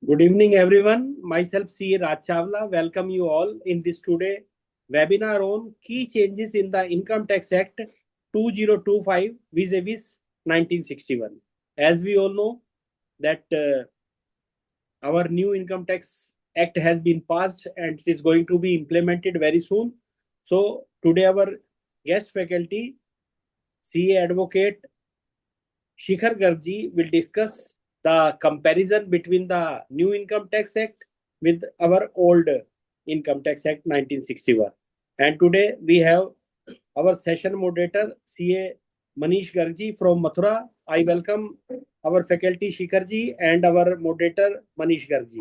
Good evening, everyone. Myself, CA Raj Chawla, welcome you all in this today webinar on key changes in the Income Tax Act 2025 vis-a-vis 1961. As we all know that our new Income Tax Act has been passed and it is going to be implemented very soon. So today our guest faculty, CA Advocate Shikhar Garg will discuss the comparison between the new Income Tax Act with our old Income Tax Act 1961. And today we have our session moderator CA Manish Garg from Mathura. I welcome our faculty Shikhar and our moderator Manish Garg.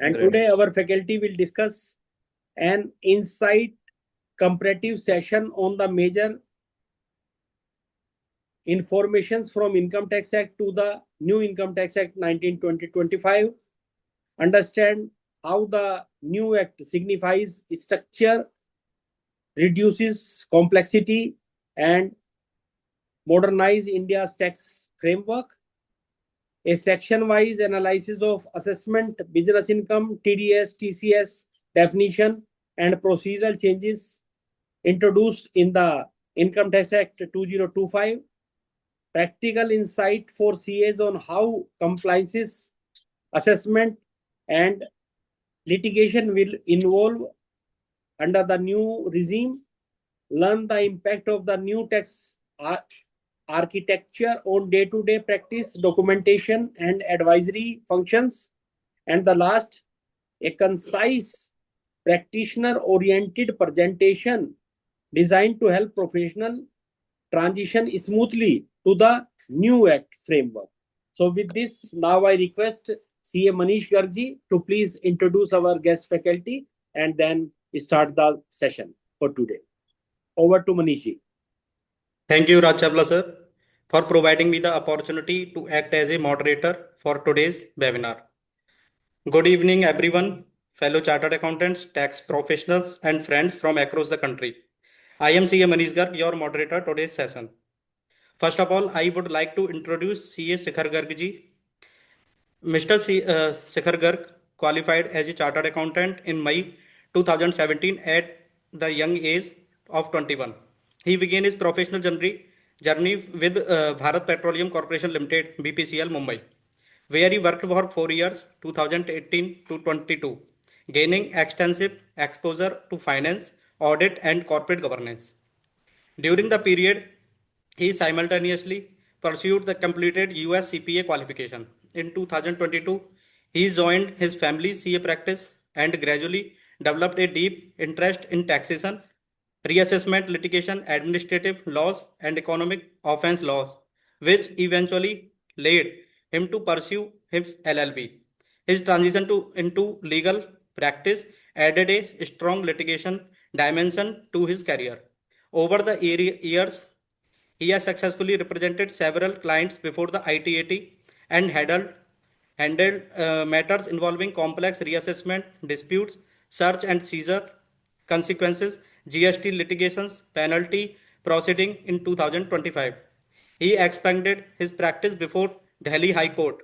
And Great. today our faculty will discuss an insight comparative session on the major informations from Income Tax Act to the new Income Tax Act 1920-25, understand how the new act signifies structure, reduces complexity, and modernize India's tax framework. A section-wise analysis of assessment, business income, TDS, TCS definition, and procedural changes introduced in the Income Tax Act 2025. Practical insight for CAs on how compliances, assessment, and litigation will evolve under the new regime. Learn the impact of the new tax architecture on day-to-day practice, documentation, and advisory functions. And the last, a concise, practitioner-oriented presentation designed to help professional transition smoothly to the new act framework. So with this, now I request CA Manish Garg to please introduce our guest faculty and then start the session for today. Over to Manish. Thank you, Raj Chawla sir, for providing me the opportunity to act as a moderator for today's webinar. Good evening, everyone, fellow chartered accountants, tax professionals, and friends from across the country. I am CA Manish Garg, your moderator today's session. First of all, I would like to introduce CA Shikhar Garg ji. Mr. Shikhar Garg qualified as a chartered accountant in May 2017 at the young age of 21. He began his professional journey with Bharat Petroleum Corporation Limited, BPCL, Mumbai, where he worked for 4 years, 2018 to 22, gaining extensive exposure to finance, audit, and corporate governance. During the period, he simultaneously pursued the completed US CPA qualification. In 2022, he joined his family's CA practice and gradually developed a deep interest in taxation, reassessment, litigation, administrative laws, and economic offense laws, which eventually led him to pursue his LLB. His transition into legal practice added a strong litigation dimension to his career. Over the years, he has successfully represented several clients before the ITAT and handled matters involving complex reassessment, disputes, search and seizure, consequences, GST litigations, penalty proceeding in 2025. He expanded his practice before Delhi High Court,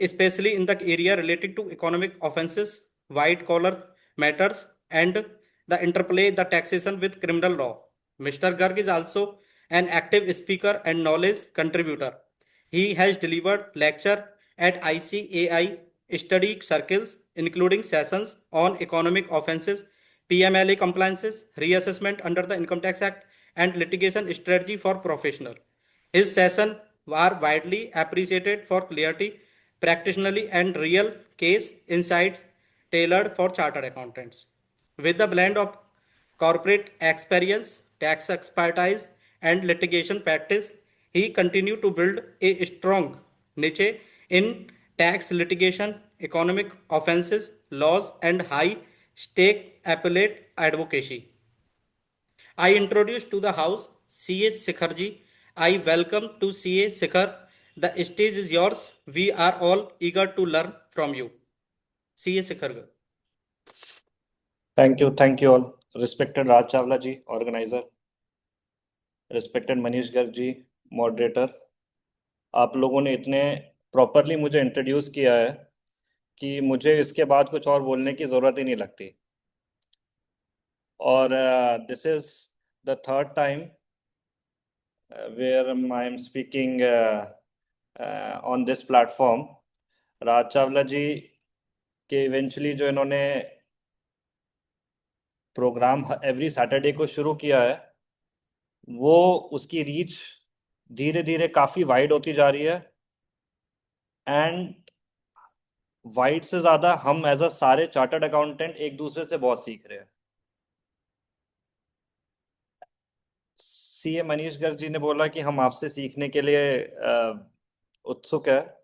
especially in the area related to economic offenses, white collar matters, and the interplay the taxation with criminal law. Mr. Garg is also an active speaker and knowledge contributor. He has delivered lecture at ICAI study circles, including sessions on economic offenses, PMLA compliances, reassessment under the Income Tax Act, and litigation strategy for professional. His sessions were widely appreciated for clarity, practically, and real case insights tailored for chartered accountants. With the blend of corporate experience, tax expertise, and litigation practice, he continued to build a strong niche in tax litigation, economic offenses, laws, and high stake appellate advocacy. I introduce to the house CA Shikharji. I welcome to CA Shikhar. The stage is yours. We are all eager to learn from you. CA Shikhar. Thank you all. Respected Raj Chawla ji, organizer. Respected Manish Garg ji, moderator. आप लोगों ने इतने properly मुझे introduce किया है कि मुझे इसके बाद कुछ और बोलने की ज़रूरत ही नहीं लगती। और this is the third time where I am speaking on this platform। राज चावला जी के इवेंचुअली जो इन्होंने प्रोग्राम एवरी सैटरडे को शुरू किया है, वो उसकी रीच धीरे धीरे काफ़ी वाइड होती जा रही है। एंड वाइड से ज़्यादा हम एज अ सारे चार्टर्ड अकाउंटेंट एक दूसरे से बहुत सीख रहे हैं। सीए मनीष गर्ग जी ने बोला कि हम आपसे सीखने के लिए उत्सुक है।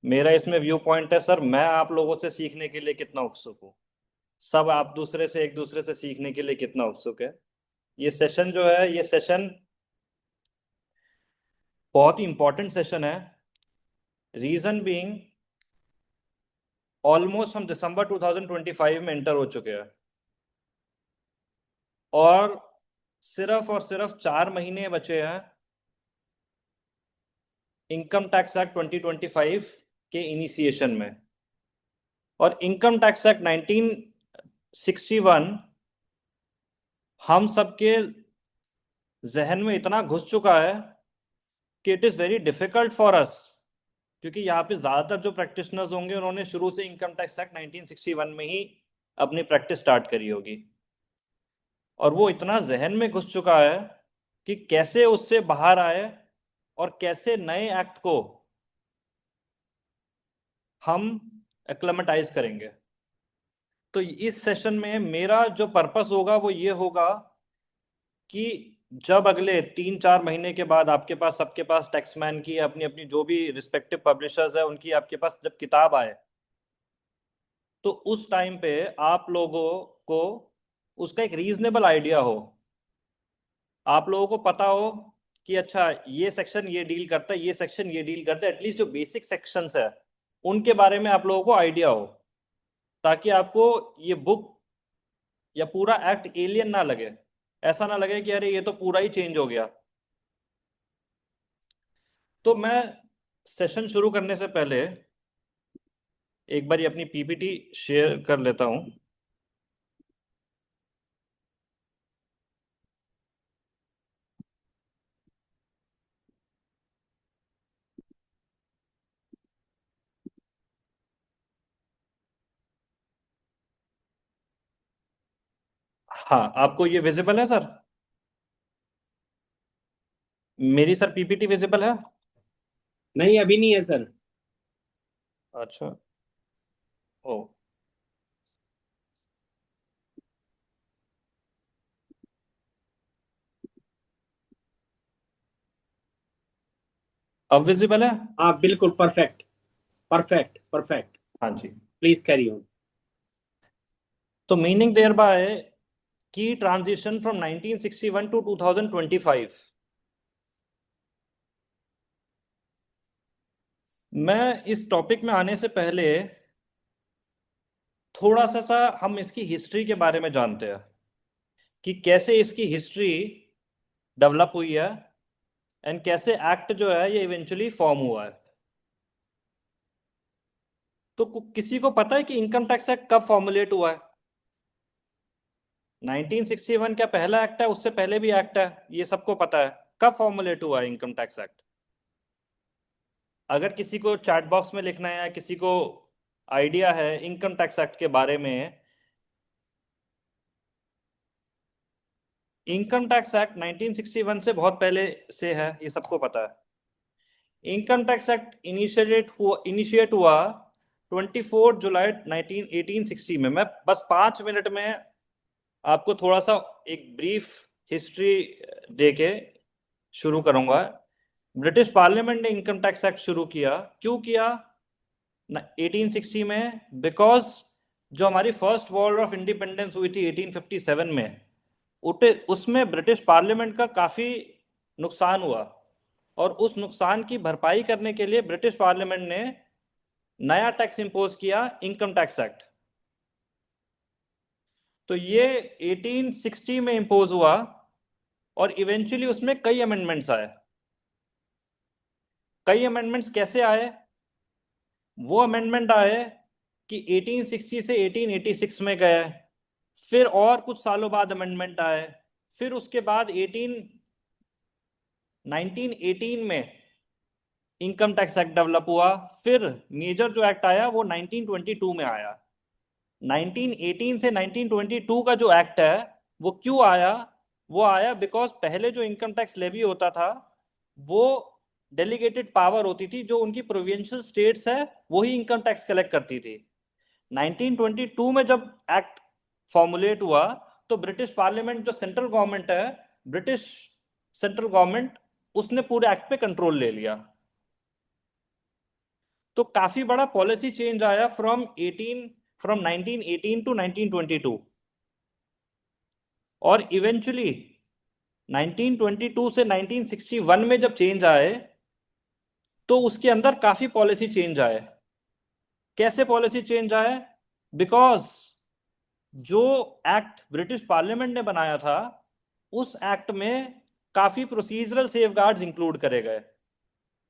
मेरा इसमें व्यू पॉइंट है सर, मैं आप लोगों से सीखने के लिए कितना उत्सुक हूँ, सब आप दूसरे से एक दूसरे से सीखने के लिए कितना उत्सुक है। ये सेशन जो है, ये सेशन बहुत ही इंपॉर्टेंट सेशन है। रीजन बीइंग, ऑलमोस्ट हम दिसंबर 2025 में एंटर हो चुके हैं और सिर्फ 4 महीने बचे हैं इनकम टैक्स एक्ट 2025 के इनिशिएशन में। और इनकम टैक्स एक्ट 1961 हम सबके जहन में इतना घुस चुका है कि it is very difficult for us, क्योंकि यहाँ पे ज़्यादातर जो प्रैक्टिशनर्स होंगे उन्होंने शुरू से इनकम टैक्स एक्ट 1961 में ही अपनी प्रैक्टिस स्टार्ट करी होगी, और वो इतना जहन में घुस चुका है कि कैसे उससे बाहर आए और कैसे नए एक्ट को हम एक्लेमेटाइज करेंगे। तो इस सेशन में मेरा जो पर्पस होगा वो ये होगा कि जब अगले 3-4 महीने के बाद आपके पास, सबके पास, टैक्समैन की अपनी अपनी जो भी रिस्पेक्टिव पब्लिशर्स है उनकी आपके पास जब किताब आए, तो उस टाइम पे आप लोगों को उसका एक रीजनेबल आइडिया हो, आप लोगों को पता हो कि अच्छा ये सेक्शन ये डील करता है, ये सेक्शन ये डील करता है, एटलीस्ट जो बेसिक सेक्शंस है उनके बारे में आप लोगों को आइडिया हो, ताकि आपको ये बुक या पूरा एक्ट एलियन ना लगे, ऐसा ना लगे कि अरे ये तो पूरा ही चेंज हो गया। तो मैं सेशन शुरू करने से पहले एक बार अपनी पीपीटी शेयर कर लेता हूं। हाँ, आपको ये विजिबल है सर? मेरी सर पीपीटी विजिबल है? नहीं, अभी नहीं है सर। अच्छा, ओ, अब विजिबल है? हाँ, बिल्कुल परफेक्ट, परफेक्ट, परफेक्ट। हाँ जी। Please carry on. तो मीनिंग देयर बाय की ट्रांजिशन फ्रॉम 1961 टू 2025। मैं इस टॉपिक में आने से पहले थोड़ा सा हम इसकी हिस्ट्री के बारे में जानते हैं कि कैसे इसकी हिस्ट्री डेवलप हुई है एंड कैसे एक्ट जो है ये इवेंचुअली फॉर्म हुआ है। तो किसी को पता है कि इनकम टैक्स एक्ट कब फॉर्मुलेट हुआ है? 1961 क्या पहला एक्ट है? उससे पहले भी एक्ट है, ये सबको पता है। कब फॉर्मुलेट हुआ है इनकम टैक्स एक्ट? अगर किसी को चैट बॉक्स में लिखना है या किसी को आइडिया है इनकम टैक्स एक्ट के बारे में। इनकम टैक्स एक्ट 1961 से बहुत पहले से है, ये सबको पता है। इनकम टैक्स एक्ट इनिशिएट हुआ 24 जुलाई 1860 में। मैं बस 5 मिनट में आपको थोड़ा सा एक ब्रीफ हिस्ट्री देके शुरू करूंगा। ब्रिटिश पार्लियामेंट ने इनकम टैक्स एक्ट शुरू किया, क्यों किया 1860 में? बिकॉज जो हमारी फर्स्ट वॉर ऑफ इंडिपेंडेंस हुई थी 1857 में, उसमें ब्रिटिश पार्लियामेंट का काफी नुकसान हुआ, और उस नुकसान की भरपाई करने के लिए ब्रिटिश पार्लियामेंट ने नया टैक्स इंपोज किया, इनकम टैक्स एक्ट। तो ये 1860 में इंपोज हुआ और इवेंचुअली उसमें कई अमेंडमेंट्स आए। कई अमेंडमेंट्स कैसे आए? वो अमेंडमेंट आए कि 1860 से 1886 में गए, फिर और कुछ सालों बाद अमेंडमेंट आए, फिर उसके बाद 1918 में इनकम टैक्स एक्ट डेवलप हुआ, फिर मेजर जो एक्ट आया वो 1922 में आया। 1918 से 1922 का जो एक्ट है वो क्यों आया? वो आया बिकॉज पहले जो इनकम टैक्स लेवी होता था वो डेलीगेटेड पावर होती थी, जो उनकी प्रोविंशियल स्टेट्स है वही इनकम टैक्स कलेक्ट करती थी। 1922 में जब एक्ट फॉर्मुलेट हुआ तो ब्रिटिश पार्लियामेंट, जो सेंट्रल गवर्नमेंट है, ब्रिटिश सेंट्रल गवर्नमेंट, उसने पूरे एक्ट पे कंट्रोल ले लिया। तो काफी बड़ा पॉलिसी चेंज आया फ्रॉम 1918 टू 1922, और इवेंचुअली 1922 से 1961 में जब चेंज आए तो उसके अंदर काफी पॉलिसी चेंज आए। कैसे पॉलिसी चेंज आए? बिकॉज जो एक्ट ब्रिटिश पार्लियामेंट ने बनाया था उस एक्ट में काफी प्रोसीजरल सेफगार्ड्स इंक्लूड करे गए।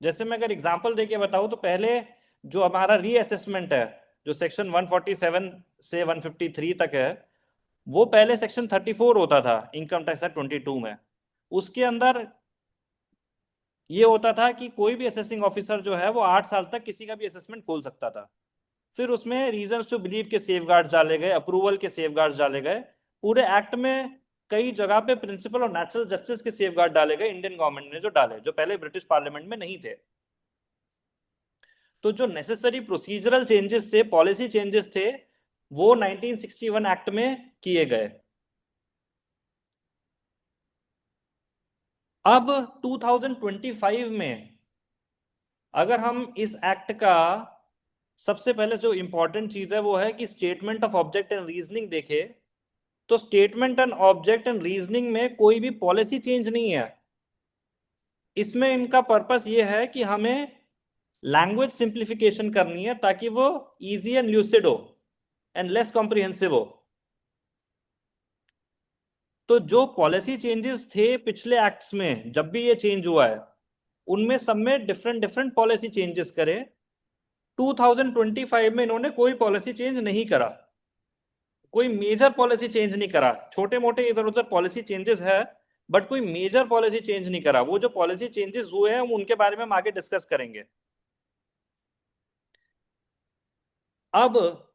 जैसे मैं अगर एग्जांपल देके बताऊं तो पहले जो हमारा रीअसेसमेंट है, जो सेक्शन 147 से 153 तक है, वो पहले सेक्शन 34 होता था इनकम टैक्स एक्ट 22 में। उसके अंदर ये होता था कि कोई भी असेसिंग ऑफिसर जो है वो 8 साल तक किसी का भी असेसमेंट खोल सकता था। फिर उसमें रीजंस टू बिलीव के सेफगार्ड्स डाले गए, अप्रूवल के सेफगार्ड्स डाले गए। पूरे एक्ट में कई जगह पे प्रिंसिपल और नेचुरल जस्टिस के सेफगार्ड डाले गए, इंडियन गवर्नमेंट ने जो डाले, जो पहले ब्रिटिश पार्लियामेंट में नहीं थे। तो जो नेसेसरी प्रोसीजरल चेंजेस थे, पॉलिसी चेंजेस थे, वो 1961 एक्ट में किए गए। अब 2025 में अगर हम इस एक्ट का सबसे पहले जो इंपॉर्टेंट चीज है वो है कि statement of object and reasoning देखे, तो statement and object and reasoning में कोई भी पॉलिसी चेंज नहीं है। इसमें इनका पर्पस ये है कि हमें लैंग्वेज सिंप्लीफिकेशन करनी है ताकि वो इजी एंड ल्यूसिड हो एंड लेस कॉम्प्रिहेंसिव हो। तो जो पॉलिसी चेंजेस थे पिछले एक्ट्स में, जब भी ये चेंज हुआ है, उनमें सब में डिफरेंट डिफरेंट पॉलिसी चेंजेस करे। 2025 में इन्होंने कोई पॉलिसी चेंज नहीं करा, कोई मेजर पॉलिसी चेंज नहीं करा। छोटे मोटे इधर उधर पॉलिसी चेंजेस है, बट कोई मेजर पॉलिसी चेंज नहीं करा। वो जो पॉलिसी चेंजेस हुए हैं उनके बारे में हम आगे डिस्कस करेंगे। अब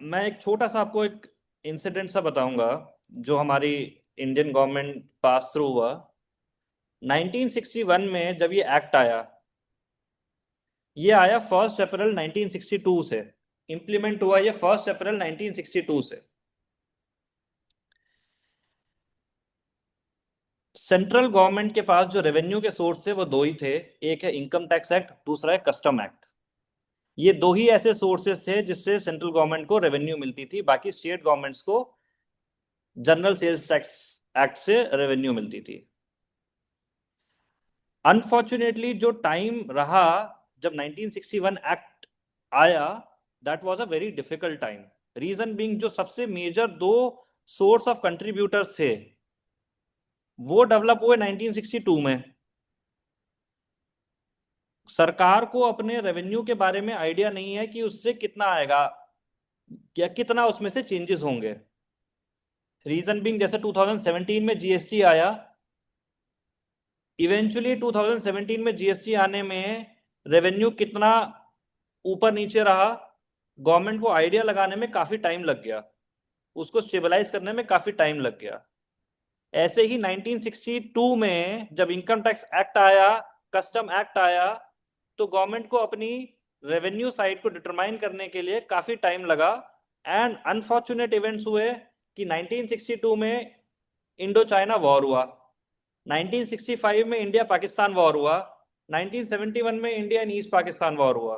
मैं एक छोटा सा आपको एक इंसिडेंट सा बताऊंगा जो हमारी इंडियन गवर्नमेंट पास थ्रू हुआ। 1961 में जब ये एक्ट आया, ये आया 1 अप्रैल 1962 से, इंप्लीमेंट हुआ ये 1 अप्रैल 1962 से। सेंट्रल गवर्नमेंट के पास जो रेवेन्यू के सोर्स थे वो दो ही थे, एक है इनकम टैक्स एक्ट, दूसरा है कस्टम एक्ट। ये दो ही ऐसे सोर्सेस थे जिससे सेंट्रल गवर्नमेंट को रेवेन्यू मिलती थी, बाकी स्टेट गवर्नमेंट्स को जनरल सेल्स टैक्स एक्ट से रेवेन्यू मिलती थी। अनफॉर्चुनेटली जो टाइम रहा जब 1961 एक्ट आया, that was a very difficult time. Reason being जो सबसे मेजर दो सोर्स ऑफ कंट्रीब्यूटर्स थे वो डेवलप हुए 1962 में। सरकार को अपने रेवेन्यू के बारे में आइडिया नहीं है कि उससे कितना आएगा या कितना उसमें से चेंजेस होंगे। रीजन बीइंग जैसे 2017 में जीएसटी आया, इवेंचुअली 2017 में जीएसटी आने में रेवेन्यू कितना ऊपर नीचे रहा, गवर्नमेंट को आइडिया लगाने में काफी टाइम लग गया, उसको स्टेबलाइज करने में काफी टाइम लग गया। ऐसे ही 1962 में जब इनकम टैक्स एक्ट आया, कस्टम एक्ट आया, तो गवर्नमेंट को अपनी रेवेन्यू साइड को डिटरमाइन करने के लिए काफी टाइम लगा। एंड अनफॉर्चुनेट इवेंट्स हुए कि 1962 में इंडो चाइना वॉर हुआ, 1965 में इंडिया पाकिस्तान वॉर हुआ, 1971 में India and east Pakistan war हुआ।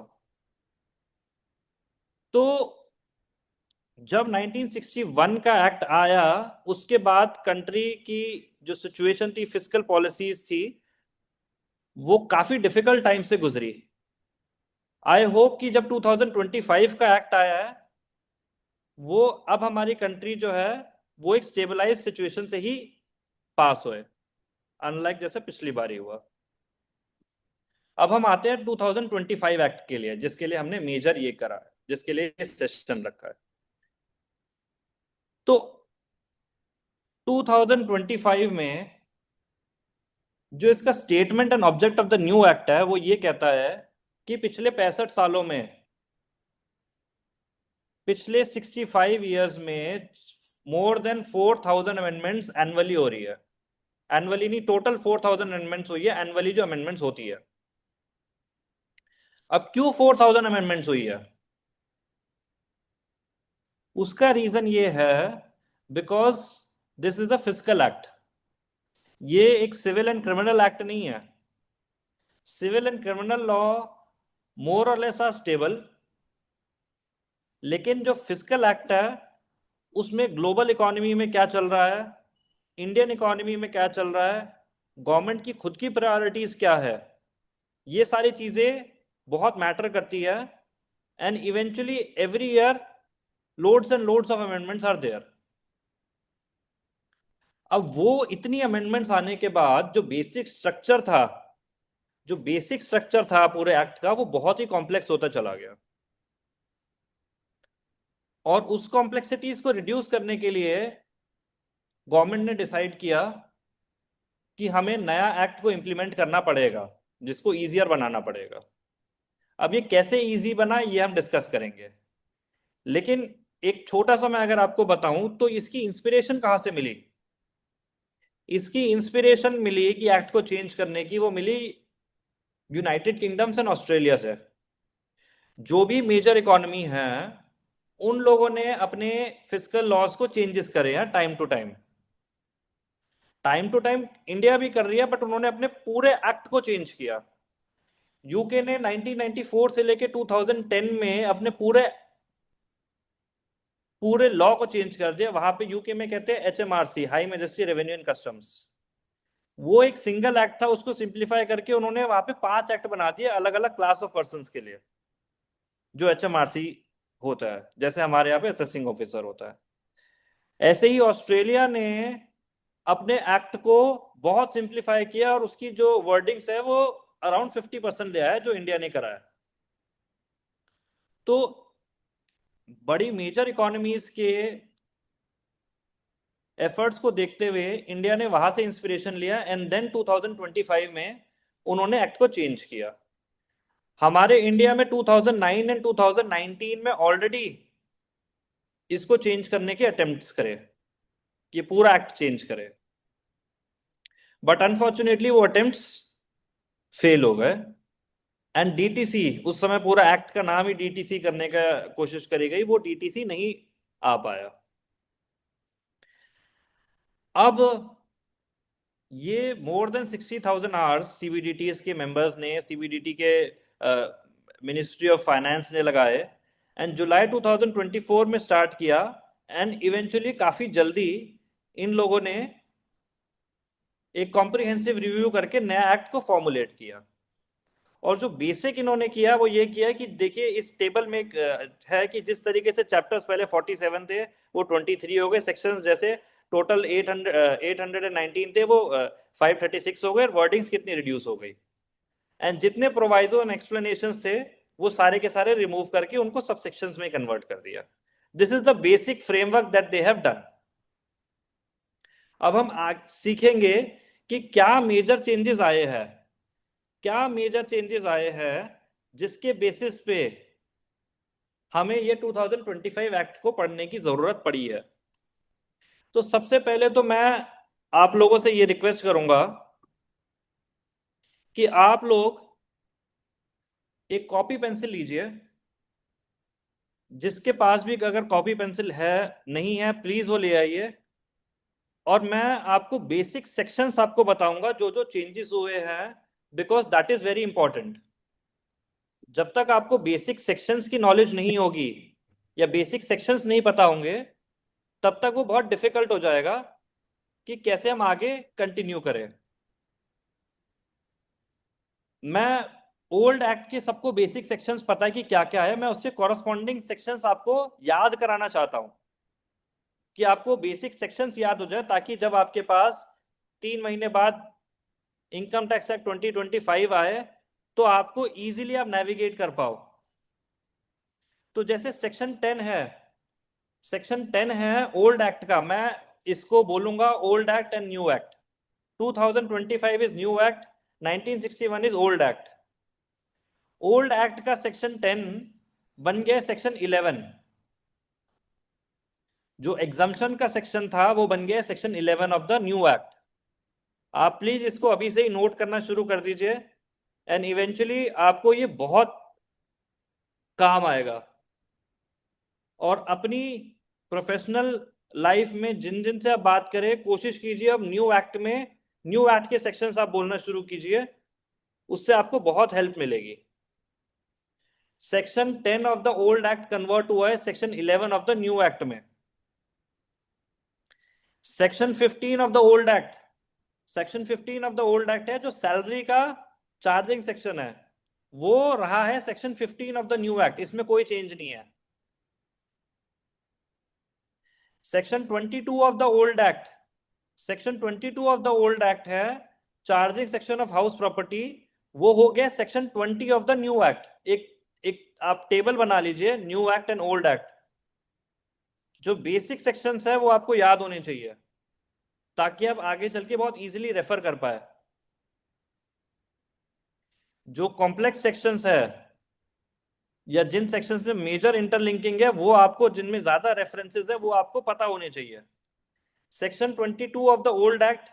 तो जब 1961 का एक्ट आया उसके बाद कंट्री की जो सिचुएशन थी, फिस्कल पॉलिसीज थी, वो काफी डिफिकल्ट टाइम से गुजरी। आई होप कि जब 2025 का एक्ट आया है वो अब हमारी कंट्री जो है वो एक स्टेबलाइज सिचुएशन से ही पास होए, अनलाइक जैसे पिछली बार ही हुआ। अब हम आते हैं 2025 एक्ट के लिए, जिसके लिए हमने मेजर ये करा है, जिसके लिए सेशन रखा है। तो 2025 में जो इसका statement and object of the new act है वो ये कहता है कि पिछले 65 सालों में, पिछले 65 इयर्स में मोर देन 4000 अमेंडमेंट्स एनुअली हो रही है। एनुअली नहीं, टोटल 4000 अमेंडमेंट्स हुई है, एनुअली जो अमेंडमेंट्स होती है। अब क्यों 4000 अमेंडमेंट्स हुई है? उसका रीजन ये है because this is a fiscal act. ये एक सिविल एंड क्रिमिनल एक्ट नहीं है। सिविल एंड क्रिमिनल लॉ मोर और लेस आर स्टेबल, लेकिन जो फिस्कल एक्ट है उसमें ग्लोबल इकोनॉमी में क्या चल रहा है, इंडियन इकोनॉमी में क्या चल रहा है, गवर्नमेंट की खुद की प्रायोरिटीज क्या है, ये सारी चीजें बहुत मैटर करती है। And eventually every year loads and loads of amendments are there. अब वो इतनी अमेंडमेंट्स आने के बाद जो बेसिक स्ट्रक्चर था, पूरे एक्ट का, वो बहुत ही कॉम्प्लेक्स होता चला गया। और उस कॉम्प्लेक्सिटीज को रिड्यूस करने के लिए गवर्नमेंट ने डिसाइड किया कि हमें नया एक्ट को इंप्लीमेंट करना पड़ेगा, जिसको इजियर बनाना पड़ेगा। अब ये कैसे इजी बना ये हम डिस्कस करेंगे, लेकिन एक छोटा सा मैं अगर आपको बताऊं तो इसकी इंस्पिरेशन कहां से मिली। इसकी इंस्पिरेशन मिली कि एक्ट को चेंज करने की, वो मिली यूनाइटेड किंगडम्स एंड ऑस्ट्रेलिया से। जो भी मेजर इकोनॉमी है उन लोगों ने अपने फिस्कल लॉज को चेंजेस करे हैं time to time. Time to time India भी कर रही है, बट उन्होंने अपने पूरे एक्ट को चेंज किया। यूके ने 1994 से लेके 2010 में अपने पूरे लॉ को चेंज कर दिया। वहां पे यूके में कहते हैं HMRC, high majesty revenue and customs. वो एक सिंगल एक्ट था, उसको सिंप्लीफाई करके उन्होंने वहां पे 5 एक्ट बना दिए अलग अलग क्लास ऑफ पर्सन के लिए, जो HMRC होता है, जैसे हमारे यहाँ पे असेसिंग ऑफिसर होता है। ऐसे ही ऑस्ट्रेलिया ने अपने एक्ट को बहुत सिंप्लीफाई किया और उसकी जो वर्डिंग्स है वो अराउंड 50% ले आया, जो इंडिया ने करा है। तो बड़ी मेजर इकोनॉमीज के एफर्ट्स को देखते हुए इंडिया ने वहां से इंस्पिरेशन लिया एंड देन 2025 में उन्होंने एक्ट को चेंज किया। हमारे इंडिया में 2009 एंड 2019 में ऑलरेडी इसको चेंज करने के अटेम्प्ट्स करे, कि पूरा एक्ट चेंज करे, बट अनफॉर्चुनेटली वो अटेम्प्ट्स फेल हो गए। एंड डीटीसी, उस समय पूरा एक्ट का नाम ही डीटीसी करने का कोशिश करी गई, वो डीटीसी नहीं आ पाया। अब ये मोर देन 60,000 आवर्स सीबीडीटीएस के मेंबर्स ने, सीबीडीटी के मिनिस्ट्री ऑफ फाइनेंस ने लगाए एंड जुलाई 2024 में स्टार्ट किया। एंड इवेंचुअली काफी जल्दी इन लोगों ने एक कॉम्प्रिहेंसिव रिव्यू करके नया एक्ट को फॉर्मुलेट किया। और जो बेसिक इन्होंने किया वो ये किया कि देखिए इस टेबल में है कि जिस तरीके से चैप्टर्स पहले 47 थे वो 23 हो गए, सेक्शंस जैसे टोटल 819 थे वो 536 हो गए, और वर्डिंग्स कितनी रिड्यूस हो गई। एंड जितने प्रोवाइजो एंड एक्सप्लेनेशंस थे वो सारे के सारे रिमूव करके उनको सब सेक्शंस में कन्वर्ट कर दिया। This is the basic framework that they have done. अब हम सीखेंगे कि क्या मेजर चेंजेस आए हैं, जिसके बेसिस पे हमें ये 2025 एक्ट को पढ़ने की जरूरत पड़ी है। तो सबसे पहले तो मैं आप लोगों से ये रिक्वेस्ट करूंगा कि आप लोग एक कॉपी पेंसिल लीजिए। जिसके पास भी अगर कॉपी पेंसिल है, नहीं है, प्लीज वो ले आइए। और मैं आपको बेसिक सेक्शंस आपको बताऊंगा जो जो चेंजेस हुए हैं, because that is very important. जब तक आपको बेसिक सेक्शंस की नॉलेज नहीं होगी या बेसिक सेक्शंस नहीं पता होंगे, तब तक वो बहुत डिफिकल्ट हो जाएगा कि कैसे हम आगे कंटिन्यू करें। मैं ओल्ड एक्ट के सबको बेसिक सेक्शंस पता है कि क्या क्या है, मैं उससे कॉरस्पॉन्डिंग सेक्शंस आपको याद कराना चाहता हूं कि आपको बेसिक सेक्शंस याद हो जाए, ताकि जब आपके पास 3 महीने बाद इनकम टैक्स एक्ट 2025 आए तो आपको इजीली आप नेविगेट कर पाओ। तो जैसे सेक्शन 10 है, सेक्शन 10 है ओल्ड एक्ट का, मैं इसको बोलूंगा old act and new act. 2025 is new act, 1961 is old act. Old act का सेक्शन 10 बन गया सेक्शन 11। जो एग्जाम्पशन का सेक्शन था वो बन गया section 11 of the new act. आप प्लीज इसको अभी से ही नोट करना शुरू कर दीजिए, एंड इवेंचुअली आपको ये बहुत काम आएगा। और अपनी प्रोफेशनल लाइफ में जिन जिन से आप बात करें, कोशिश कीजिए अब न्यू एक्ट में, न्यू एक्ट के सेक्शंस आप बोलना शुरू कीजिए, उससे आपको बहुत हेल्प मिलेगी। Section 10 of the old act convert हुआ है section 11 of the new act में। Section 15 of the old act, section 15 of the old act है जो सैलरी का चार्जिंग सेक्शन है, वो रहा है section 15 of the new act, इसमें कोई चेंज नहीं है। Section 22 of the old act, section 22 of the old act है charging section of house property, वो हो गया section 20 of the new act. एक आप टेबल बना लीजिए new act and old act, जो बेसिक सेक्शंस है वो आपको याद होने चाहिए ताकि आप आगे चल के बहुत इजीली रेफर कर पाए। जो कॉम्प्लेक्स सेक्शंस है या जिन सेक्शंस में मेजर इंटरलिंकिंग है, वो आपको, जिनमें ज्यादा रेफरेंसेस है, वो आपको पता होने चाहिए। Section 22 of the old act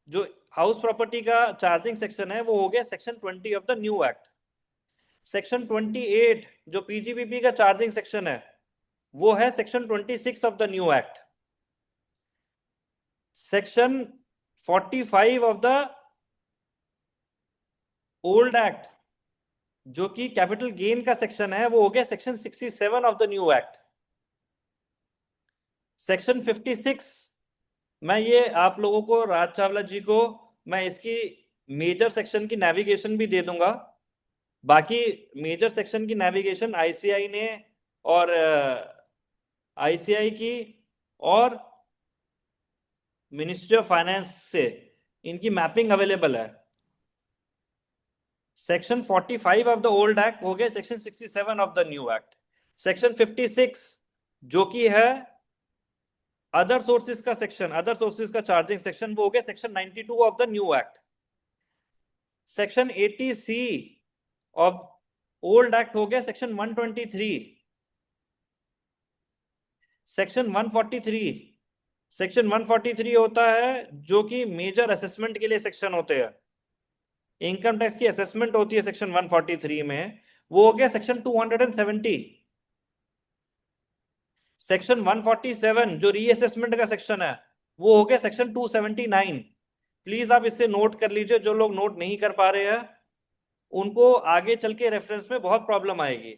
जो हाउस प्रॉपर्टी का चार्जिंग सेक्शन है, वो हो गया section 20 of the new act. Section 28 जो पीजीबीपी का चार्जिंग सेक्शन है, वो है section 26 of the new act. Section 45 of the old act जो कि कैपिटल गेन का सेक्शन है, वो हो गया section 67 of the new act. Section 56, मैं ये आप लोगों को, राज चावला जी को, मैं इसकी मेजर सेक्शन की नेविगेशन भी दे दूंगा। बाकी मेजर सेक्शन की नेविगेशन आईसीआई ने और आईसीआई की और मिनिस्ट्री ऑफ फाइनेंस से इनकी मैपिंग अवेलेबल है। Section 45 of the old act हो गया section 67 of the new act. Section 56 जो कि है अदर सोर्सेज का सेक्शन, अदर सोर्सेज का चार्जिंग सेक्शन, वो हो गया section 92 of the new act. Section 80C of old act हो गया सेक्शन 123। सेक्शन 143, सेक्शन 143 होता है जो कि मेजर असेसमेंट के लिए सेक्शन होते हैं, इनकम टैक्स की असेसमेंट होती है सेक्शन 143 में, वो हो गया सेक्शन 270। सेक्शन 147 जो रीअसेसमेंट का सेक्शन है, वो हो गया सेक्शन 279। प्लीज आप इससे नोट कर लीजिए, जो लोग नोट नहीं कर पा रहे हैं उनको आगे चल के रेफरेंस में बहुत प्रॉब्लम आएगी।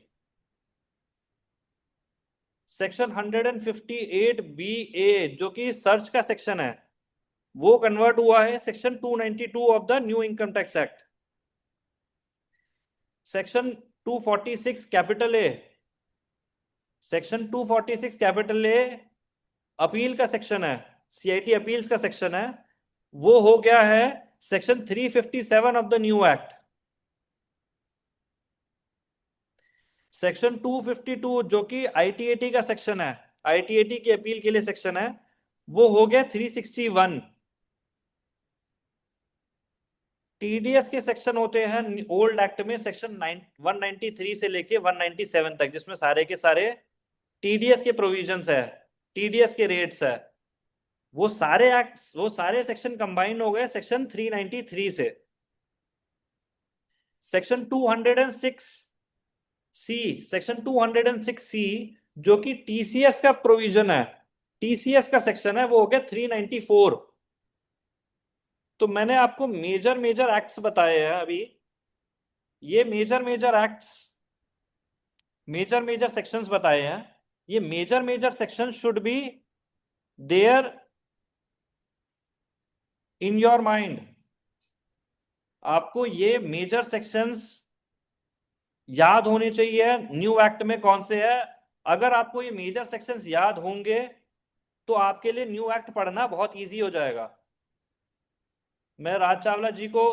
सेक्शन 158BA जो कि सर्च का सेक्शन है, वो कन्वर्ट हुआ है section 292 of the new income tax act. Section 246 capital A, section 246 capital A appeal का सेक्शन है, सीआईटी अपील्स का सेक्शन है, वो हो गया है section 357 of the new act. Section 252 जो कि आईटीएटी का सेक्शन है, आईटीएटी की अपील के लिए सेक्शन है, वो हो गया 361। टीडीएस के सेक्शन होते हैं ओल्ड एक्ट में सेक्शन 193 से लेके 197 तक, जिसमें सारे के सारे टीडीएस के प्रोविजंस है, टीडीएस के रेट्स है, वो सारे एक्ट्स, वो सारे सेक्शन कंबाइन हो गए सेक्शन 393 से। सेक्शन 206C, सेक्शन 206C जो कि टीसीएस का प्रोविजन है, टीसीएस का सेक्शन है, वो हो गया 394। तो मैंने आपको मेजर मेजर एक्ट्स बताए हैं अभी, ये major major acts, major major sections बताए हैं, ये major major sections should be there in your mind. आपको ये मेजर सेक्शंस याद होने चाहिए न्यू एक्ट में कौन से है। अगर आपको ये मेजर सेक्शंस याद होंगे तो आपके लिए न्यू एक्ट पढ़ना बहुत इजी हो जाएगा। मैं राज चावला जी को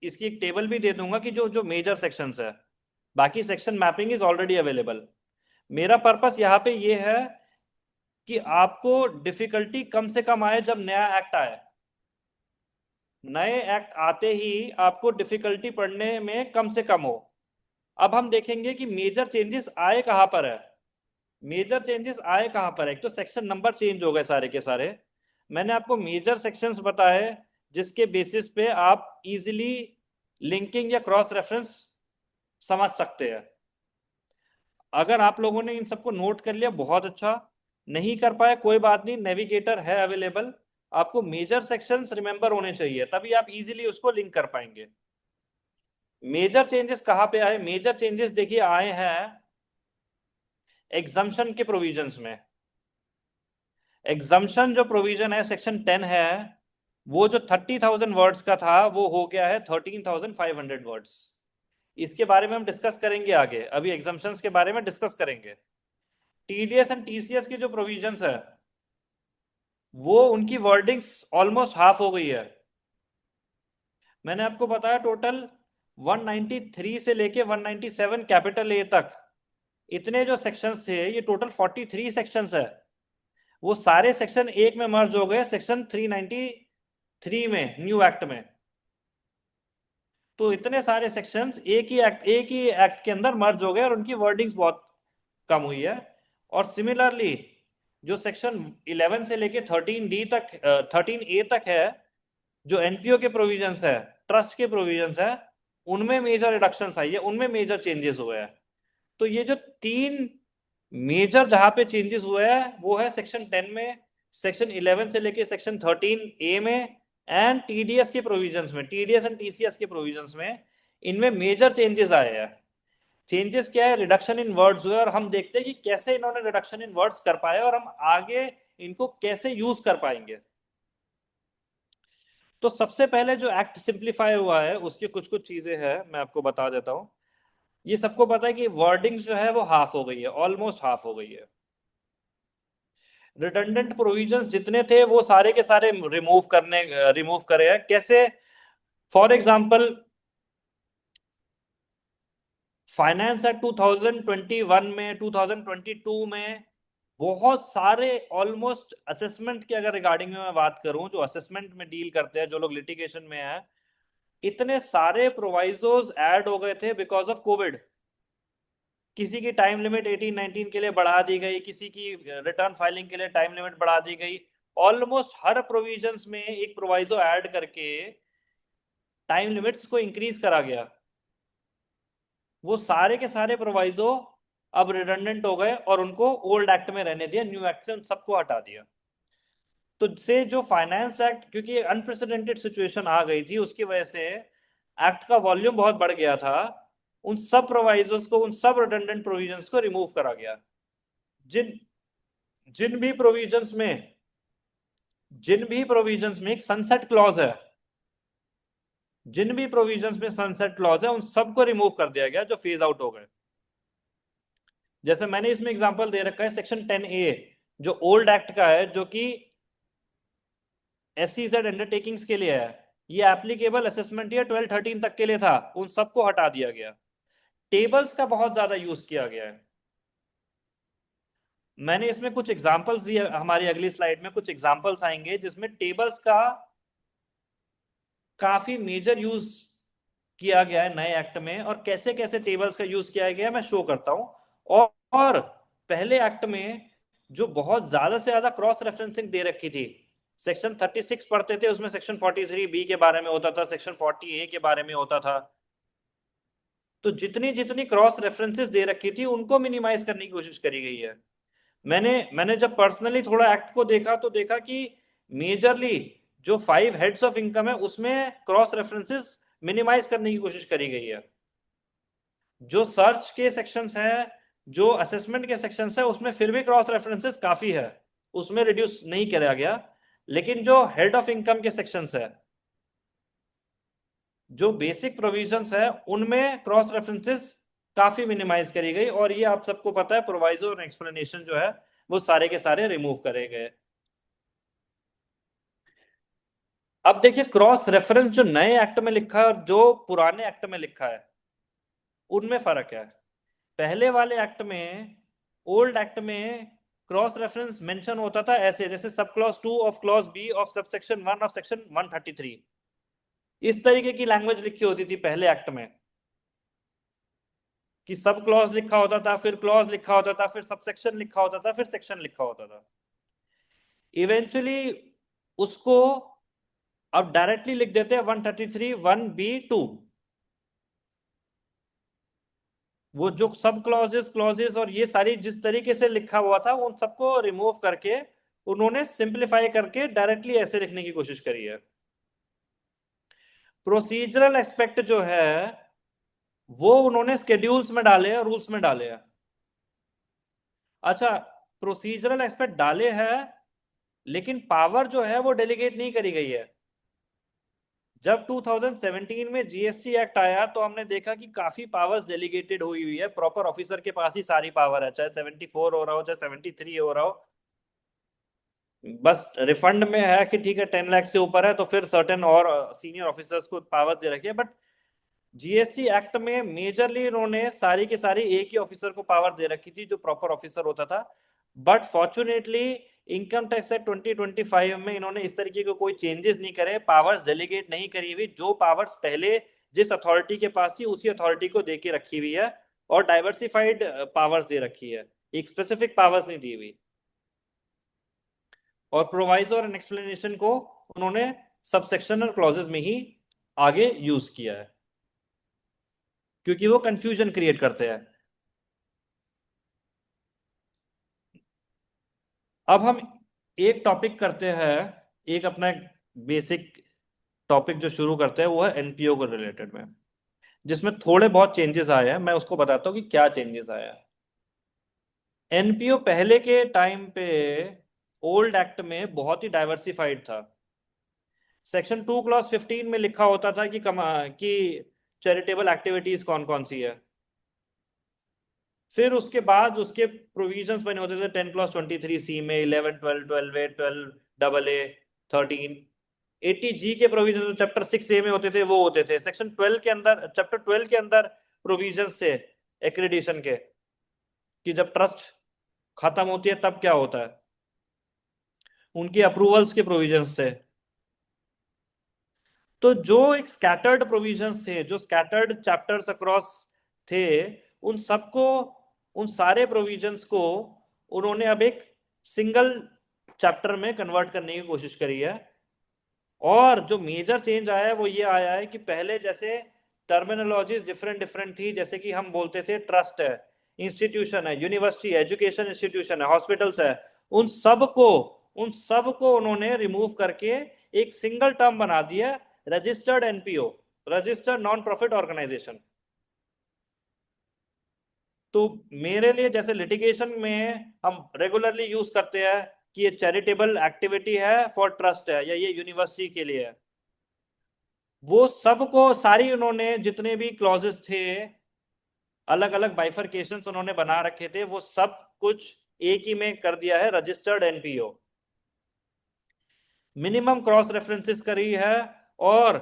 इसकी एक टेबल भी दे दूंगा कि जो जो मेजर सेक्शंस है, बाकी section mapping is already available. मेरा पर्पस यहाँ पे ये है कि आपको डिफिकल्टी कम से कम आए जब नया एक्ट आए। नए एक्ट आते ही आपको डिफिकल्टी पढ़ने में कम से कम हो। अब हम देखेंगे कि मेजर चेंजेस आए कहां पर है। मेजर चेंजेस आए कहां पर है? एक तो सेक्शन नंबर चेंज हो गए सारे के सारे। मैंने आपको मेजर सेक्शंस बताए जिसके बेसिस पे आप इजीली लिंकिंग या क्रॉस रेफरेंस समझ सकते हैं। अगर आप लोगों ने इन सबको नोट कर लिया बहुत अच्छा, नहीं कर पाए कोई बात नहीं, नेविगेटर है अवेलेबल। आपको मेजर सेक्शंस रिमेंबर होने चाहिए, तभी आप इजीली उसको लिंक कर पाएंगे। मेजर चेंजेस कहां पे आए? मेजर चेंजेस देखिए आए हैं एग्जम्पशन के प्रोविजंस में। एग्जम्पशन जो प्रोविजन है सेक्शन 10 है, वो जो 30,000 वर्ड्स का था वो हो गया है 13,500 वर्ड्स। इसके बारे में हम डिस्कस करेंगे आगे, अभी एग्जम्पशंस के बारे में डिस्कस करेंगे। टीडीएस एंड टीसीएस की जो प्रोविजंस है वो उनकी वर्डिंग्स ऑलमोस्ट हाफ हो गई है। मैंने आपको बताया टोटल 193 से लेके 197 कैपिटल ए तक इतने जो सेक्शंस थे, ये टोटल 43 सेक्शंस है। वो सारे सेक्शन एक में मर्ज हो गए सेक्शन 393 में, न्यू एक्ट में। तो इतने सारे सेक्शंस एक ही एक्ट के अंदर मर्ज हो गए और उनकी वर्डिंग्स बहुत कम हुई है। और सिमिलरली जो सेक्शन 11 से लेके 13D तक 13A तक है, जो एनपीओ के प्रोविजंस है, ट्रस्ट के प्रोविजंस है, उनमें मेजर रिडक्शंस आई है, उनमें मेजर चेंजेस हुए हैं। तो ये जो तीन मेजर जहां पे चेंजेस हुए हैं वो है सेक्शन 10 में, सेक्शन 11 से लेके सेक्शन 13A में, एंड टीडीएस के प्रोविजंस में, टीडीएस एंड टीसीएस के प्रोविजंस में। इनमें मेजर चेंजेस आए हैं। चेंजेस क्या है? रिडक्शन इन वर्ड्स हुए, और हम देखते हैं कि कैसे इन्होंने रिडक्शन इन वर्ड्स कर पाए और हम आगे इनको कैसे यूज कर पाएंगे। तो सबसे पहले जो एक्ट सिंप्लीफाई हुआ है उसकी कुछ कुछ चीजें हैं, मैं आपको बता देता हूं। ये सबको पता है कि वर्डिंग्स जो है वो हाफ हो गई है, ऑलमोस्ट हाफ हो गई है। रिडंडेंट प्रोविजंस जितने थे वो सारे के सारे रिमूव करे हैं। कैसे? फॉर एग्जांपल फाइनेंस एक्ट 2021 में, 2022 में बहुत सारे ऑलमोस्ट असेसमेंट के अगर रिगार्डिंग में मैं बात करूं, जो असेसमेंट में डील करते हैं, जो लोग लिटिगेशन में है, इतने सारे प्रोवाइजोज ऐड हो गए थे बिकॉज ऑफ कोविड। किसी की टाइम लिमिट 18-19 के लिए बढ़ा दी गई, किसी की रिटर्न फाइलिंग के लिए टाइम लिमिट बढ़ा दी गई। ऑलमोस्ट हर प्रोविजंस में एक प्रोवाइजो ऐड करके टाइम लिमिट्स को इंक्रीज करा गया। वो सारे के सारे प्रोवाइजो अब रिडंडेंट हो गए और उनको ओल्ड एक्ट में रहने दिया, न्यू एक्ट से उन सबको हटा दिया। तो से जो फाइनेंस एक्ट, क्योंकि अनप्रेसिडेंटेड सिचुएशन आ गई थी, उसकी वजह से एक्ट का वॉल्यूम बहुत बढ़ गया था, उन सब प्रोवाइजर्स को, उन सब रिडंडेंट प्रोविजंस को रिमूव करा गया। जिन जिन भी प्रोविजंस में एक सनसेट क्लॉज है, जिन भी प्रोविजंस में सनसेट क्लॉज है, उन सबको रिमूव कर दिया गया जो फेज आउट हो गए। जैसे मैंने इसमें एग्जांपल दे रखा है सेक्शन 10A जो ओल्ड एक्ट का है, जो कि एसईजेड अंडरटेकिंग्स के लिए है। ये एप्लीकेबल असेसमेंट ईयर 12-13 तक के लिए था, उन सबको हटा दिया गया। टेबल्स का बहुत ज्यादा यूज किया गया है। मैंने इसमें कुछ एग्जांपल्स दिए, हमारी अगली स्लाइड में कुछ एग्जांपल्स आएंगे जिसमें टेबल्स का काफी मेजर यूज किया गया है नए एक्ट में, और कैसे कैसे टेबल्स का यूज किया गया है मैं शो करता हूं। और पहले एक्ट में जो बहुत ज्यादा से ज्यादा क्रॉस रेफरेंसिंग दे रखी थी, सेक्शन 36 पढ़ते थे, उसमें सेक्शन 43B के बारे में होता था, सेक्शन 40A के बारे में होता था। तो जितनी जितनी क्रॉस रेफरेंसेस दे रखी थी उनको मिनिमाइज करने की कोशिश करी गई है। मैंने जब पर्सनली थोड़ा एक्ट को देखा तो देखा कि मेजरली जो 5 हेड्स ऑफ इनकम है उसमें क्रॉस रेफरेंसेस मिनिमाइज करने की कोशिश करी गई है। जो सर्च के सेक्शंस हैं, जो असेसमेंट के सेक्शंस है, उसमें फिर भी क्रॉस रेफरेंसेस काफी है, उसमें रिड्यूस नहीं किया गया। लेकिन जो हेड ऑफ इनकम के सेक्शंस है, जो बेसिक प्रोविजंस है, उनमें क्रॉस रेफरेंसेस काफी मिनिमाइज करी गई। और ये आप सबको पता है, प्रोवाइजो और एक्सप्लेनेशन जो है वो सारे के सारे रिमूव करे गए। अब देखिए क्रॉस रेफरेंस जो नए एक्ट में लिखा है और जो पुराने एक्ट में लिखा है उनमें फर्क है। पहले वाले एक्ट में, ओल्ड एक्ट में क्रॉस रेफरेंस मेंशन होता था ऐसे, जैसे sub clause 2 of clause B of subsection 1 of section 133, इस तरीके की लैंग्वेज लिखी होती थी पहले एक्ट में, कि सब क्लॉज लिखा होता था, फिर क्लॉज लिखा होता था, फिर सबसेक्शन लिखा होता था, फिर सेक्शन लिखा होता था। इवेंचुअली उसको अब डायरेक्टली लिख देते हैं 133 1B2। वो जो सब क्लॉजेस क्लॉजेस और ये सारी जिस तरीके से लिखा हुआ था उन सबको रिमूव करके उन्होंने सिंप्लीफाई करके डायरेक्टली ऐसे लिखने की कोशिश करी है। प्रोसीजरल एस्पेक्ट जो है वो उन्होंने स्केड्यूल्स में डाले हैं, रूल्स में डाले हैं। अच्छा, प्रोसीजरल एस्पेक्ट डाले हैं, लेकिन पावर जो है वो डेलीगेट नहीं करी गई है। जब 2017 में जीएसटी एक्ट आया तो हमने देखा कि काफी पावर्स डेलीगेटेड हुई हुई है, प्रॉपर ऑफिसर के पास ही सारी पावर है, चाहे 74 हो रहा हो, चाहे 73 हो रहा हो। बस रिफंड में है कि ठीक है 10 लाख से ऊपर है तो फिर सर्टेन और सीनियर ऑफिसर्स को पावर्स दे रखी है, बट जीएसटी एक्ट में मेजरली इन्होंने सारी की सारी एक ही ऑफिसर को पावर दे रखी थी जो प्रॉपर ऑफिसर होता था। But fortunately income tax act 2025 में इन्होंने इस तरीके के कोई चेंजेस नहीं करे, पावर्स डेलीगेट नहीं करी हुई। जो पावर्स पहले जिस अथॉरिटी के पास थी उसी अथॉरिटी को दे के रखी हुई है, और डाइवर्सिफाइड पावर्स दे रखी है, एक स्पेसिफिक पावर्स नहीं दी हुई। और प्रोवाइजो और एक्सप्लेनेशन को उन्होंने सबसेक्शनल क्लॉजेस में ही आगे यूज किया है, क्योंकि वो कंफ्यूजन क्रिएट करते हैं। अब हम एक टॉपिक करते हैं, एक अपना बेसिक टॉपिक जो शुरू करते हैं वो है एनपीओ को रिलेटेड में, जिसमें थोड़े बहुत चेंजेस आए हैं। मैं उसको बताता हूँ कि क्या चेंजेस आया है। एनपीओ पहले के टाइम पे ओल्ड एक्ट में बहुत ही डाइवर्सिफाइड था। सेक्शन 2 क्लॉज 15 में लिखा होता था कि चैरिटेबल एक्टिविटीज कौन कौन सी है। फिर उसके बाद उसके प्रोविजंस बने होते थे 10 क्लॉज 23C में, 11 12 12A 12 डबल ए 13 80G के प्रोविजन जो चैप्टर 6A में होते थे वो होते थे। सेक्शन 12 के अंदर, चैप्टर 12 के अंदर प्रोविजंस थे एक्रेडिशन के, कि जब ट्रस्ट खत्म होती है तब क्या होता है, उनके अप्रूवल्स के प्रोविजंस थे। तो जो एक स्कैटर्ड प्रोविजंस थे, जो स्कैटर्ड चैप्टर्स अक्रॉस थे, उन सबको, उन सारे प्रोविजंस को उन्होंने अब एक सिंगल चैप्टर में कन्वर्ट करने की कोशिश करी है। और जो मेजर चेंज आया है वो ये आया है कि पहले जैसे टर्मिनोलॉजीज डिफरेंट डिफरेंट थी, जैसे कि हम बोलते थे ट्रस्ट है, इंस्टीट्यूशन है, यूनिवर्सिटी है, एजुकेशन इंस्टीट्यूशन है, हॉस्पिटल्स है, उन सब को उन्होंने रिमूव करके एक सिंगल टर्म बना दिया, registered NPO, registered non profit organisation. तो मेरे लिए जैसे लिटिगेशन में हम रेगुलरली यूज करते हैं कि ये चैरिटेबल एक्टिविटी है फॉर ट्रस्ट है, या ये यूनिवर्सिटी के लिए है, वो सबको सारी उन्होंने जितने भी क्लॉजेस थे, अलग अलग बाइफरकेशंस उन्होंने बना रखे थे, वो सब कुछ एक ही में कर दिया है, registered NPO. Minimum cross references करी है, और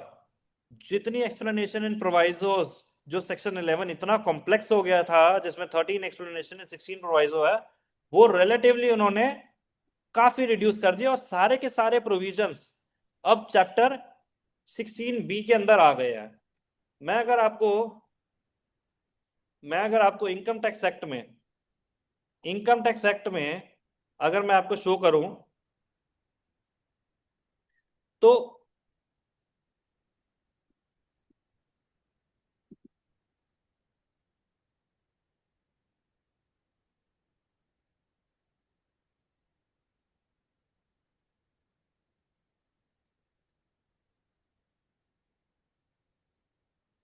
जितनी एक्सप्लेनेशन इन प्रोवाइजोस, जो सेक्शन 11 इतना कॉम्प्लेक्स हो गया था जिसमें 13 एक्सप्लेनेशन है 16 प्रोवाइजो है, वो रिलेटिवली उन्होंने काफी रिड्यूस कर दिया, और सारे के सारे प्रोविजंस अब चैप्टर 16B के अंदर आ गए हैं। मैं अगर आपको इनकम टैक्स एक्ट में अगर मैं आपको शो करूं तो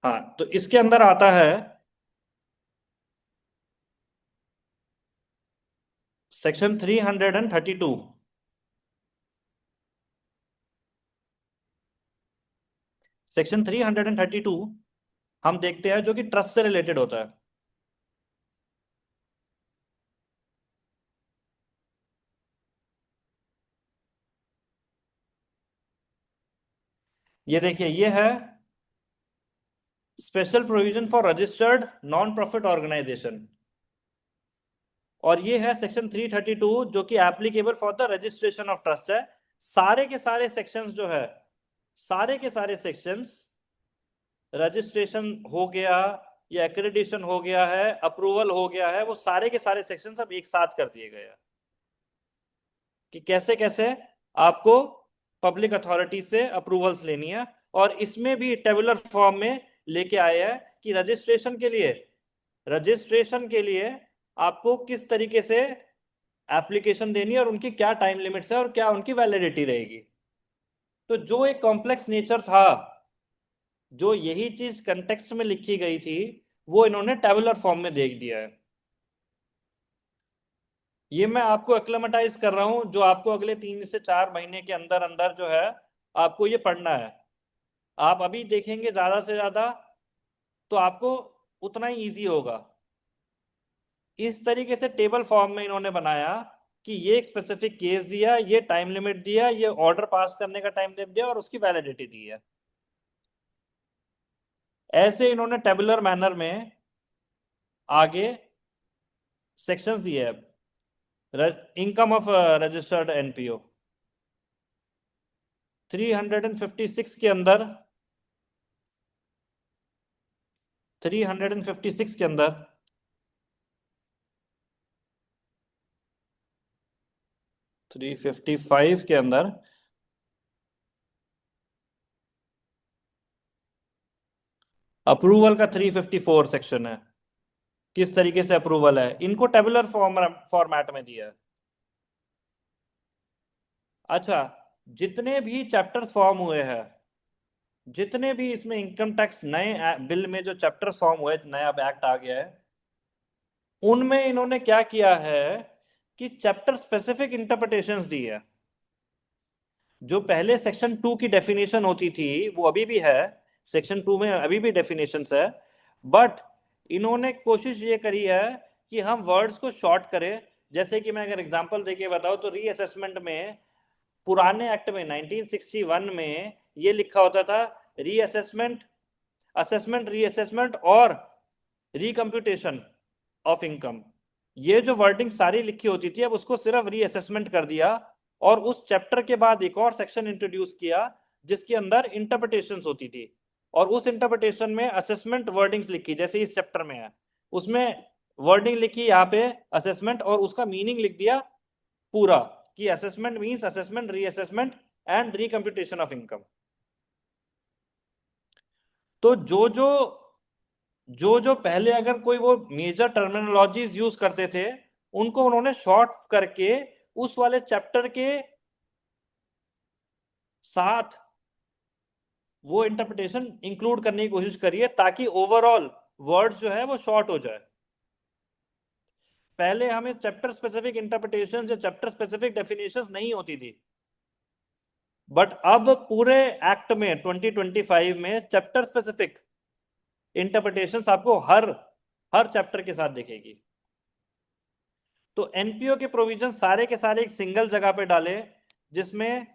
हाँ, तो इसके अंदर आता है सेक्शन 332। सेक्शन 332 हम देखते हैं जो कि ट्रस्ट से रिलेटेड होता है। ये देखिए, ये है special provision for registered non profit organisation, और ये है सेक्शन 332 जो कि applicable for the registration of trust है। सारे के सारे सेक्शंस जो है, सारे के सारे सेक्शंस, रजिस्ट्रेशन हो गया या एक्रेडिटेशन हो गया है, अप्रूवल हो गया है, वो सारे के सारे सेक्शंस अब एक साथ कर दिए गए हैं कि कैसे कैसे आपको पब्लिक अथॉरिटी से अप्रूवल्स लेनी है। और इसमें भी टेबुलर फॉर्म में लेके आए हैं कि रजिस्ट्रेशन के लिए आपको किस तरीके से एप्लीकेशन देनी है और उनकी क्या टाइम लिमिट्स है और क्या उनकी वैलिडिटी रहेगी। तो जो एक कॉम्प्लेक्स नेचर था, जो यही चीज कंटेक्स्ट में लिखी गई थी, वो इन्होंने टेबुलर फॉर्म में देख दिया है। ये मैं आपको एक्लेमेटाइज कर रहा हूं, जो आपको अगले 3 से 4 महीने के अंदर अंदर जो है आपको ये पढ़ना है। आप अभी देखेंगे ज्यादा से ज्यादा तो आपको उतना ही इजी होगा। इस तरीके से टेबल फॉर्म में इन्होंने बनाया कि ये एक स्पेसिफिक केस दिया, ये टाइम लिमिट दिया, ये ऑर्डर पास करने का टाइम लिमिट दिया और उसकी वैलिडिटी दी है। ऐसे इन्होंने टेबुलर मैनर में आगे सेक्शंस दिए हैं। इनकम ऑफ रजिस्टर्ड एनपीओ 356 के अंदर 356 के अंदर थ्री 355 के अंदर अप्रूवल का 354 सेक्शन है। किस तरीके से अप्रूवल है, इनको टेबुलर फॉर्मेट में दिया है। अच्छा, जितने भी चैप्टर्स फॉर्म हुए हैं, जितने भी इसमें इनकम टैक्स नए बिल में जो चैप्टर्स फॉर्म हुए, नया एक्ट आ गया है, उनमें इन्होंने क्या किया है कि चैप्टर स्पेसिफिक इंटरप्रिटेशंस दी है। जो पहले सेक्शन 2 की डेफिनेशन होती थी वो अभी भी है, सेक्शन 2 में अभी भी डेफिनेशंस है, बट इन्होंने कोशिश ये करी है कि हम वर्ड्स को शॉर्ट करें। जैसे कि मैं अगर एग्जांपल देके बताऊं तो रीअसेसमेंट में पुराने एक्ट में 1961 में ये लिखा होता था रीअसेसमेंट, असेसमेंट, रीअसेसमेंट और रिकम्प्यूटेशन ऑफ इनकम। ये जो वर्डिंग सारी लिखी होती थी अब उसको सिर्फ रीअसेसमेंट कर दिया और उस चैप्टर के बाद एक और सेक्शन इंट्रोड्यूस किया जिसके अंदर इंटरप्रिटेशंस होती थी, और उस इंटरप्रिटेशन में असेसमेंट वर्डिंग्स लिखी जैसे इस चैप्टर में है, उसमें वर्डिंग लिखी यहाँ पे असेसमेंट और उसका मीनिंग लिख दिया पूरा कि assessment means assessment, reassessment and recomputation of income. तो जो पहले अगर कोई वो मेजर टर्मिनोलॉजीज यूज करते थे उनको उन्होंने शॉर्ट करके उस वाले चैप्टर के साथ वो इंटरप्रिटेशन इंक्लूड करने की कोशिश करिए ताकि ओवरऑल वर्ड्स जो है वो शॉर्ट हो जाए। पहले हमें चैप्टर स्पेसिफिक इंटरप्रिटेशन या चैप्टर स्पेसिफिक डेफिनेशंस नहीं होती थी, बट अब पूरे एक्ट में 2025 में चैप्टर स्पेसिफिक इंटरप्रिटेशंस आपको हर चैप्टर के साथ दिखेगी। तो एनपीओ के प्रोविजन सारे के सारे एक सिंगल जगह पे डाले जिसमें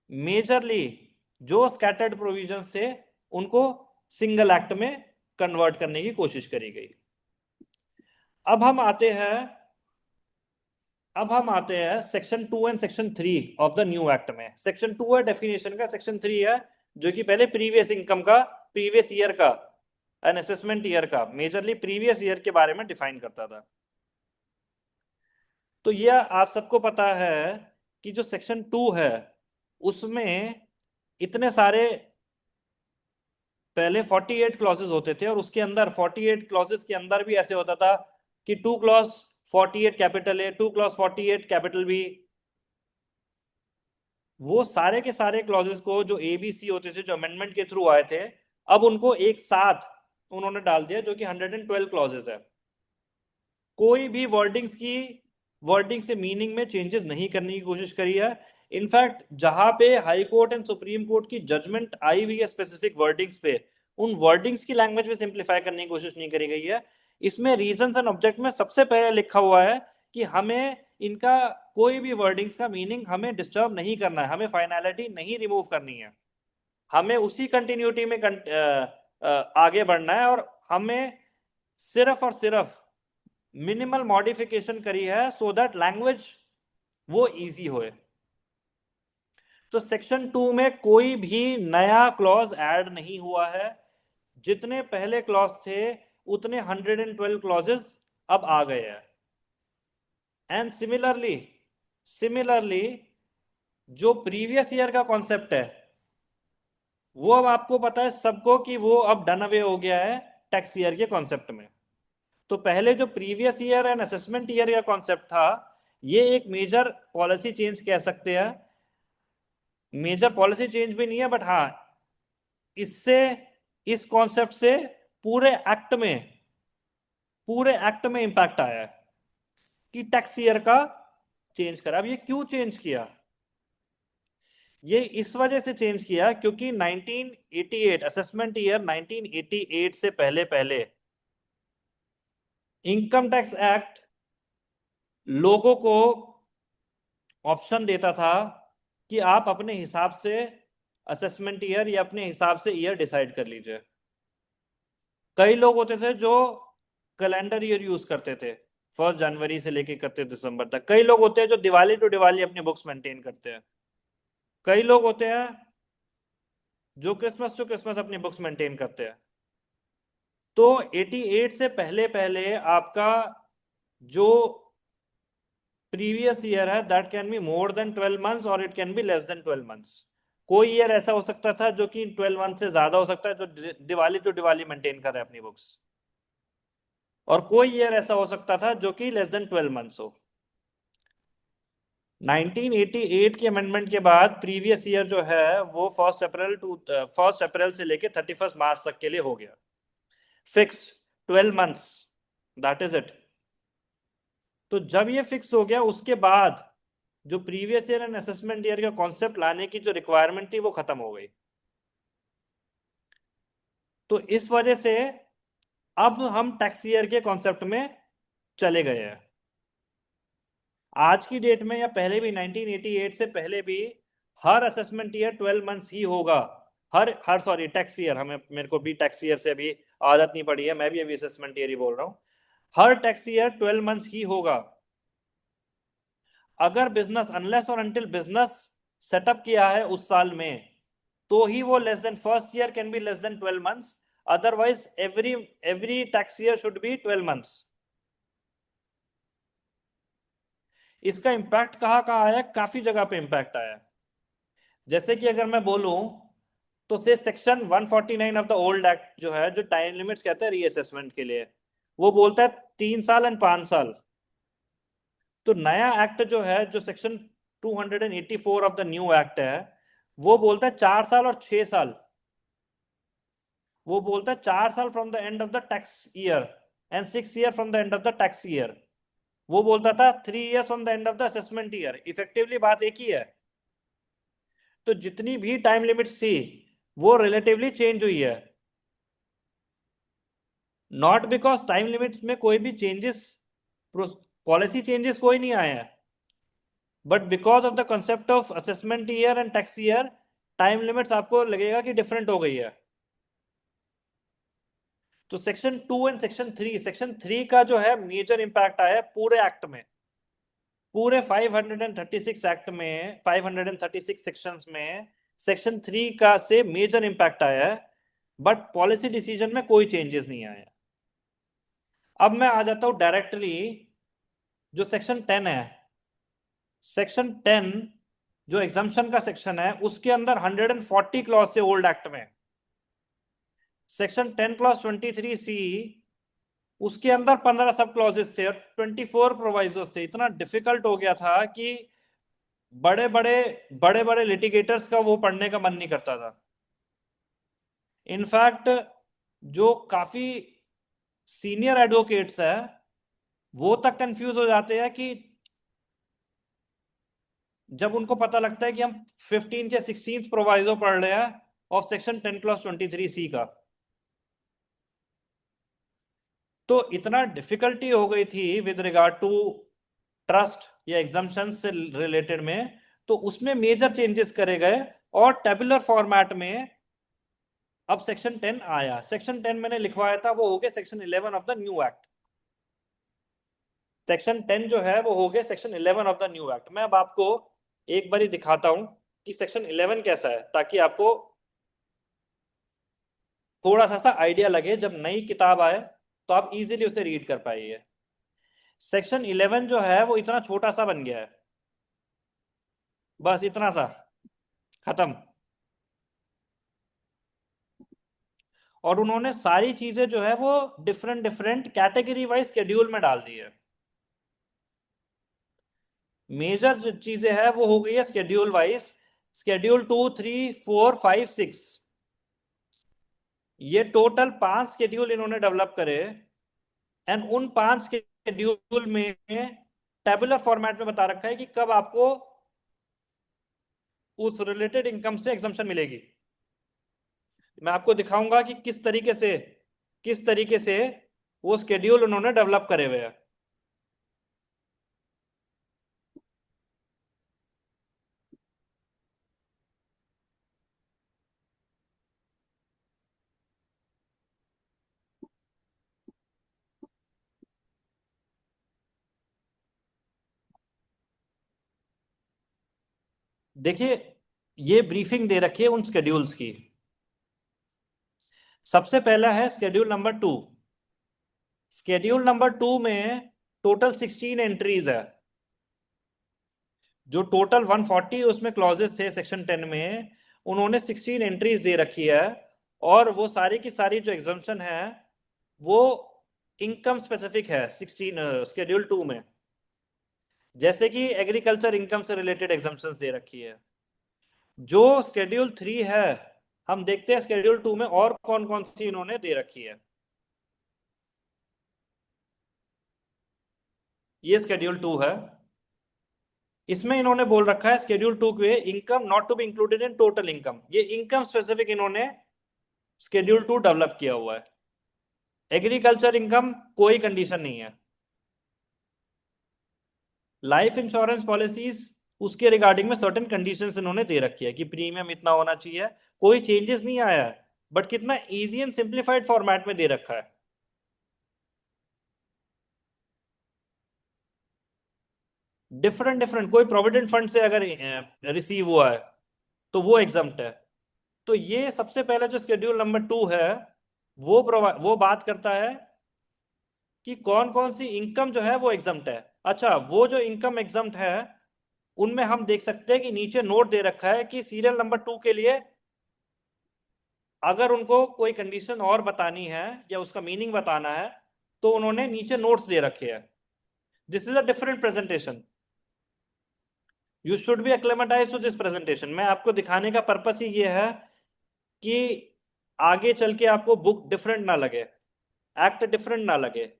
मेजरली जो स्कैटर्ड प्रोविजंस थे उनको सिंगल एक्ट में कन्वर्ट करने की कोशिश करी गई। अब हम आते हैं section 2 and section 3 of the new act में। सेक्शन 2 है डेफिनेशन का, सेक्शन 3 है जो कि पहले प्रीवियस इनकम का, प्रीवियस ईयर का, एन असेसमेंट ईयर का, मेजरली प्रीवियस ईयर के बारे में डिफाइन करता था। तो यह आप सबको पता है कि जो सेक्शन 2 है उसमें इतने सारे पहले 48 क्लॉजेस होते थे और उसके अंदर 48 क्लॉजेस के अंदर भी ऐसे होता था कि 2 clause 48 capital A, 2 clause 48 capital B. वो सारे के सारे क्लॉजेस को जो ए बी सी होते थे जो अमेंडमेंट के थ्रू आए थे, अब उनको एक साथ उन्होंने डाल दिया जो कि 112 क्लॉजेस है। कोई भी वर्डिंग से मीनिंग में चेंजेस नहीं करने की कोशिश करी है। इनफैक्ट जहां पे high court and supreme court की जजमेंट आई हुई है स्पेसिफिक वर्डिंग्स पे, उन वर्डिंग्स की लैंग्वेज में सिंप्लीफाई करने की कोशिश नहीं करी गई है। इसमें रीजंस एंड ऑब्जेक्ट में सबसे पहले लिखा हुआ है कि हमें इनका कोई भी वर्डिंग्स का मीनिंग हमें डिस्टर्ब नहीं करना है, हमें फाइनलिटी नहीं रिमूव करनी है। हमें उसी कंटिन्यूटी में आगे बढ़ना है और हमें सिर्फ और सिर्फ मिनिमल मॉडिफिकेशन करी है सो दैट लैंग्वेज वो इजी होए। तो सेक्शन 2 में कोई भी नया क्लॉज ऐड नहीं हुआ है, जितने पहले क्लॉज थे उतने 112 क्लॉजेस अब आ गए हैं। एंड सिमिलरली जो प्रीवियस ईयर का कॉन्सेप्ट है वो अब आपको पता है सबको कि वो अब डन अवे हो गया है टैक्स ईयर के कॉन्सेप्ट में। तो पहले जो previous year and assessment year का कॉन्सेप्ट था, ये एक मेजर पॉलिसी चेंज कह सकते हैं। मेजर पॉलिसी चेंज भी नहीं है, बट हाँ, इससे, इस कॉन्सेप्ट से पूरे एक्ट में इंपैक्ट आया है कि टैक्स ईयर का चेंज करा। अब ये क्यों चेंज किया? ये इस वजह से चेंज किया क्योंकि 1988 असेसमेंट ईयर 1988 से पहले इनकम टैक्स एक्ट लोगों को ऑप्शन देता था कि आप अपने हिसाब से असेसमेंट ईयर या अपने हिसाब से ईयर डिसाइड कर लीजिए। कई लोग होते थे जो कैलेंडर ईयर यूज करते थे, 1 जनवरी से लेके 31 दिसंबर तक। कई लोग होते हैं जो दिवाली टू दिवाली अपनी बुक्स मेंटेन करते हैं। कई लोग होते हैं जो क्रिसमस टू क्रिसमस अपनी बुक्स मेंटेन करते हैं। तो 88 से पहले आपका जो प्रीवियस ईयर है that can be more than 12 months और it can be less than 12 months. कोई ईयर ऐसा हो सकता था जो कि 12 मंथ से ज्यादा हो सकता है, जो दिवाली टू दिवाली मेंटेन कर रहा है अपनी बुक्स, और कोई ईयर ऐसा हो सकता था जो कि लेस देन 12 मंथ्स हो। 1988 के अमेंडमेंट के बाद प्रीवियस ईयर जो है वो 1 अप्रैल से लेके 31 मार्च तक के लिए हो गया fix, 12 months, that is it. तो जब ये फिक्स हो गया उसके बाद जो previous year and assessment year का कॉन्सेप्ट लाने की जो रिक्वायरमेंट थी वो खत्म हो गई। तो इस वजह से अब हम टैक्स ईयर के कॉन्सेप्ट में चले गए हैं। आज की डेट में या पहले भी 1988 से पहले भी हर असेसमेंट ईयर 12 मंथ्स ही होगा। हर सॉरी टैक्स ईयर, मेरे को भी टैक्स ईयर से अभी आदत नहीं पड़ी है, मैं भी अभी असेसमेंट ईयर ही बोल रहा हूं। हर टैक्स ईयर 12 मंथ्स ही होगा। अगर बिजनेस, अनलेस और अनटिल बिजनेस सेटअप किया है उस साल में, तो ही वो less than first year can be less than 12 months. Otherwise every tax year should be 12 months. इसका इंपैक्ट कहाँ आया? काफी जगह पे इंपैक्ट आया। जैसे कि अगर मैं बोलूं तो से section 149 of the old act जो है, जो टाइम लिमिट्स कहते हैं रीअसेसमेंट के लिए, वो बोलता है 3 साल एंड 5 साल। तो नया एक्ट जो है, जो section 284 of the new act है, वो बोलता है 4 साल और 6 साल। वो बोलता है 4 साल from the end of the tax year and 6 year from the end of the tax year. वो बोलता था 3 year from the end of the assessment year. Effectively बात एक ही है। तो जितनी भी टाइम लिमिट्स थी वो रिलेटिवली चेंज हुई है। नॉट बिकॉज टाइम लिमिट्स में कोई भी चेंजेस, पॉलिसी चेंजेस कोई नहीं आए हैं, but because of the concept of assessment year and tax year, time limits आपको लगेगा कि डिफरेंट हो गई है। तो सेक्शन 2 एंड सेक्शन 3 का जो है मेजर इंपैक्ट आया है पूरे एक्ट में। पूरे 536 एक्ट में, 536 सेक्शंस में सेक्शन 3 का से मेजर इंपैक्ट आया है, बट पॉलिसी डिसीजन में कोई चेंजेस नहीं आया। अब मैं आ जाता हूं डायरेक्टली जो सेक्शन 10 है। सेक्शन 10 जो एग्जम्पशन का सेक्शन है, उसके अंदर 140 क्लॉज से ओल्ड एक्ट में। सेक्शन 10 क्लॉज 23C, उसके अंदर 15 सब क्लॉजेस थे और 24 प्रोवाइजोस थे। इतना डिफिकल्ट हो गया था कि बड़े बड़े लिटिगेटर्स का वो पढ़ने का मन नहीं करता था। इनफैक्ट जो काफी सीनियर एडवोकेट्स है वो तक कंफ्यूज हो जाते हैं कि जब उनको पता लगता है कि हम 15 या 16 प्रोवाइजो पढ़ रहे हैं ऑफ सेक्शन 10 क्लॉज 23C का। तो इतना डिफिकल्टी हो गई थी विद रिगार्ड टू ट्रस्ट या एग्जम्पशन से रिलेटेड में, तो उसमें मेजर चेंजेस करे गए और टेबुलर फॉर्मेट में अब सेक्शन 10 आया, सेक्शन 10 मैंने लिखवाया था, वो हो गया section 11 of the new act. Section 10 जो है वो हो गया section 11 of the new act. मैं अब आपको एक बार ही दिखाता हूं कि सेक्शन 11 कैसा है, ताकि आपको थोड़ा सा आइडिया लगे, जब नई किताब आए तो आप इजीली उसे रीड कर पाइए। सेक्शन 11 जो है वो इतना छोटा सा बन गया है, बस इतना सा, खत्म। और उन्होंने सारी चीजें जो है वो different different category wise schedule में डाल दी है। मेजर जो चीजें हैं वो हो गई है शेड्यूल वाइज, शेड्यूल 2, 3, 4, 5, 6, ये टोटल 5 शेड्यूल इन्होंने डेवलप करे। एंड उन 5 शेड्यूल में टेबुलर फॉर्मेट में बता रखा है कि कब आपको उस रिलेटेड इनकम से एग्जम्पशन मिलेगी। मैं आपको दिखाऊंगा कि किस तरीके से वो शेड्यूल उन्होंने डेवलप करे हुए हैं। देखिए, ये ब्रीफिंग दे रखी है उन शेड्यूल्स की। सबसे पहला है शेड्यूल नंबर 2। शेड्यूल नंबर 2 में टोटल 16 एंट्रीज है। जो टोटल 140 उसमें क्लॉजेस थे सेक्शन 10 में, उन्होंने 16 एंट्रीज दे रखी है। और वो सारी की सारी जो एग्जम्पशन है वो इनकम स्पेसिफिक है 16 शेड्यूल 2 में। जैसे कि एग्रीकल्चर इनकम से रिलेटेड एग्जम्पशंस दे रखी है। जो शेड्यूल 3 है, हम देखते हैं शेड्यूल 2 में और कौन कौन सी इन्होंने दे रखी है। ये शेड्यूल 2 है। इसमें इन्होंने बोल रखा है शेड्यूल 2 के income not to be included in total income, ये इनकम स्पेसिफिक इन्होंने शेड्यूल 2 डेवलप किया हुआ है। एग्रीकल्चर इनकम कोई कंडीशन नहीं है। लाइफ इंश्योरेंस पॉलिसीज, उसके रिगार्डिंग में सर्टेन कंडीशंस इन्होंने दे रखी है कि प्रीमियम इतना होना चाहिए। कोई चेंजेस नहीं आया है, बट कितना इजी एंड सिंप्लीफाइड फॉर्मेट में दे रखा है। डिफरेंट डिफरेंट, कोई प्रोविडेंट फंड से अगर रिसीव हुआ है तो वो एग्जम्प्ट है। तो ये सबसे पहले जो शेड्यूल नंबर 2 है वो बात करता है कि कौन कौन सी इनकम जो है वो एग्जम्प्ट है। अच्छा, वो जो इनकम एग्जम्प्ट है उनमें हम देख सकते हैं कि नीचे नोट दे रखा है कि सीरियल नंबर 2 के लिए अगर उनको कोई कंडीशन और बतानी है या उसका मीनिंग बताना है तो उन्होंने नीचे नोट्स दे रखे हैं। This is a different presentation, you should be acclimatize to this presentation. मैं आपको दिखाने का पर्पस ही ये है कि आगे चल के आपको बुक डिफरेंट ना लगे, एक्ट डिफरेंट ना लगे।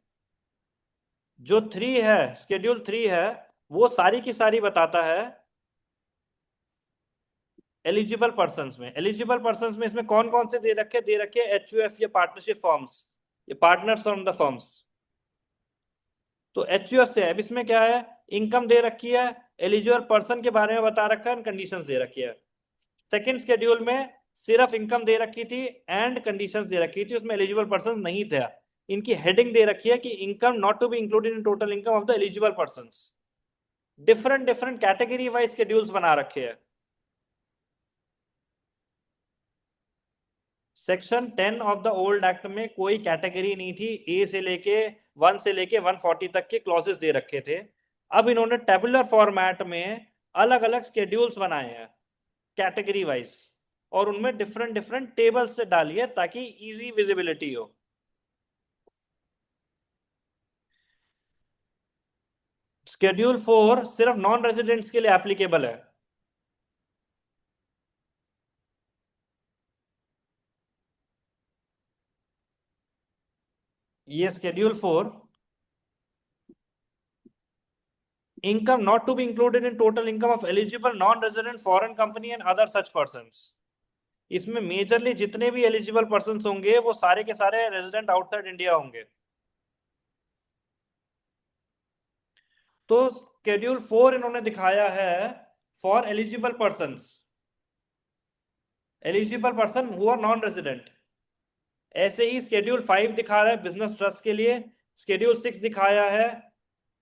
जो 3 है, शेड्यूल 3 है, वो सारी की सारी बताता है एलिजिबल पर्संस में। एलिजिबल पर्संस में इसमें कौन कौन से दे रखे एचयूएफ या पार्टनरशिप फॉर्म्स, ये पार्टनर्स फ्रॉम द फर्म्स। तो एचयूएफ से अब इसमें क्या है, इनकम दे रखी है, एलिजिबल पर्सन के बारे में बता रखा है, कंडीशंस दे रखी है। सेकंड शेड्यूल में सिर्फ इनकम दे रखी थी एंड कंडीशंस दे रखी थी, उसमें एलिजिबल पर्सन नहीं थे। इनकी हेडिंग दे रखी है कि income not to be included in total income of the eligible persons. Different different category wise schedules बना रखे हैं। Section 10 of the old act में कोई कैटेगरी नहीं थी, ए से लेके 1 से लेके 140 तक के क्लॉजेस दे रखे थे। अब इन्होंने टेबुलर फॉर्मेट में अलग अलग शेड्यूल्स बनाए हैं कैटेगरी वाइज, और उनमें डिफरेंट डिफरेंट टेबल्स से डालिए ताकि इजी विजिबिलिटी हो। शेड्यूल 4 सिर्फ नॉन रेजिडेंट्स के लिए एप्लीकेबल है। ये schedule 4, income not to be included in total income of eligible non resident foreign company and other such persons. इसमें मेजरली जितने भी एलिजिबल पर्संस होंगे वो सारे के सारे रेजिडेंट आउटसाइड इंडिया होंगे। तो शेड्यूल 4 इन्होंने दिखाया है for eligible person who are non resident. ऐसे ही शेड्यूल 5 दिखा रहा है बिजनेस ट्रस्ट के लिए, शेड्यूल 6 दिखाया है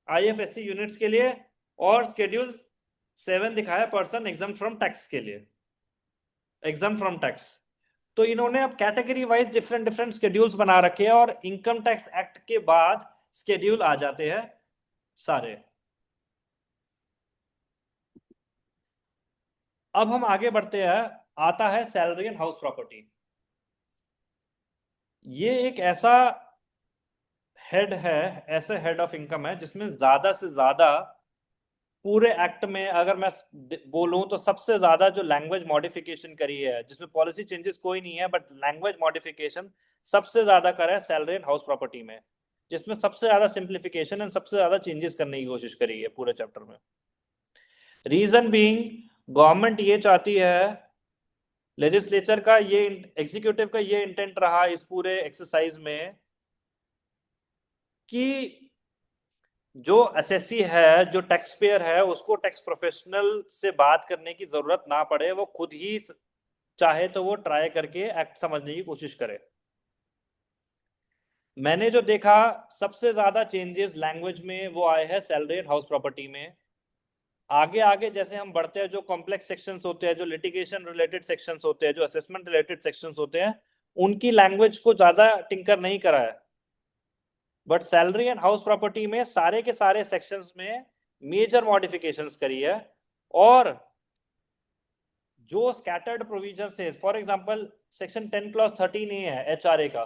आईएफएससी यूनिट्स के लिए, और शेड्यूल 7 दिखाया पर्सन एग्जाम फ्रॉम टैक्स के लिए, एग्जाम फ्रॉम टैक्स। तो इन्होंने अब category wise different different schedules बना रखे हैं, और इनकम टैक्स एक्ट के बाद शेड्यूल आ जाते हैं सारे। अब हम आगे बढ़ते हैं, आता है सैलरी एंड हाउस प्रॉपर्टी। ये एक ऐसा हेड है, ऐसे हेड ऑफ इनकम है जिसमें ज्यादा से ज्यादा पूरे एक्ट में अगर मैं बोलूं तो सबसे ज्यादा जो लैंग्वेज मॉडिफिकेशन करी है, जिसमें पॉलिसी चेंजेस कोई नहीं है बट लैंग्वेज मॉडिफिकेशन सबसे ज्यादा करा है सैलरी एंड हाउस प्रॉपर्टी में, जिसमें सबसे ज्यादा सिंप्लीफिकेशन एंड सबसे ज्यादा चेंजेस करने की कोशिश करी है पूरे चैप्टर में। रीजन बीइंग, गवर्नमेंट ये चाहती है, लेजिस्लेचर का ये, एग्जीक्यूटिव का ये इंटेंट रहा इस पूरे एक्सरसाइज में कि जो एसएससी है, जो टैक्स पेयर है, उसको टैक्स प्रोफेशनल से बात करने की जरूरत ना पड़े, वो खुद ही चाहे तो वो ट्राई करके एक्ट समझने की कोशिश करे। मैंने जो देखा सबसे ज्यादा चेंजेस लैंग्वेज में वो आए हैं सैलरी एंड हाउस प्रॉपर्टी में। आगे आगे जैसे हम बढ़ते हैं, जो कॉम्प्लेक्स सेक्शंस होते हैं, जो लिटिगेशन रिलेटेड सेक्शंस होते हैं, जो असेसमेंट रिलेटेड सेक्शंस होते हैं, उनकी लैंग्वेज को ज्यादा टिंकर नहीं करा है, but salary and house property में सारे के सारे सेक्शंस में मेजर मॉडिफिकेशंस करी है। और जो स्कैटर्ड प्रोविजंस है, for example section 10 clause 13A है एचआरए का,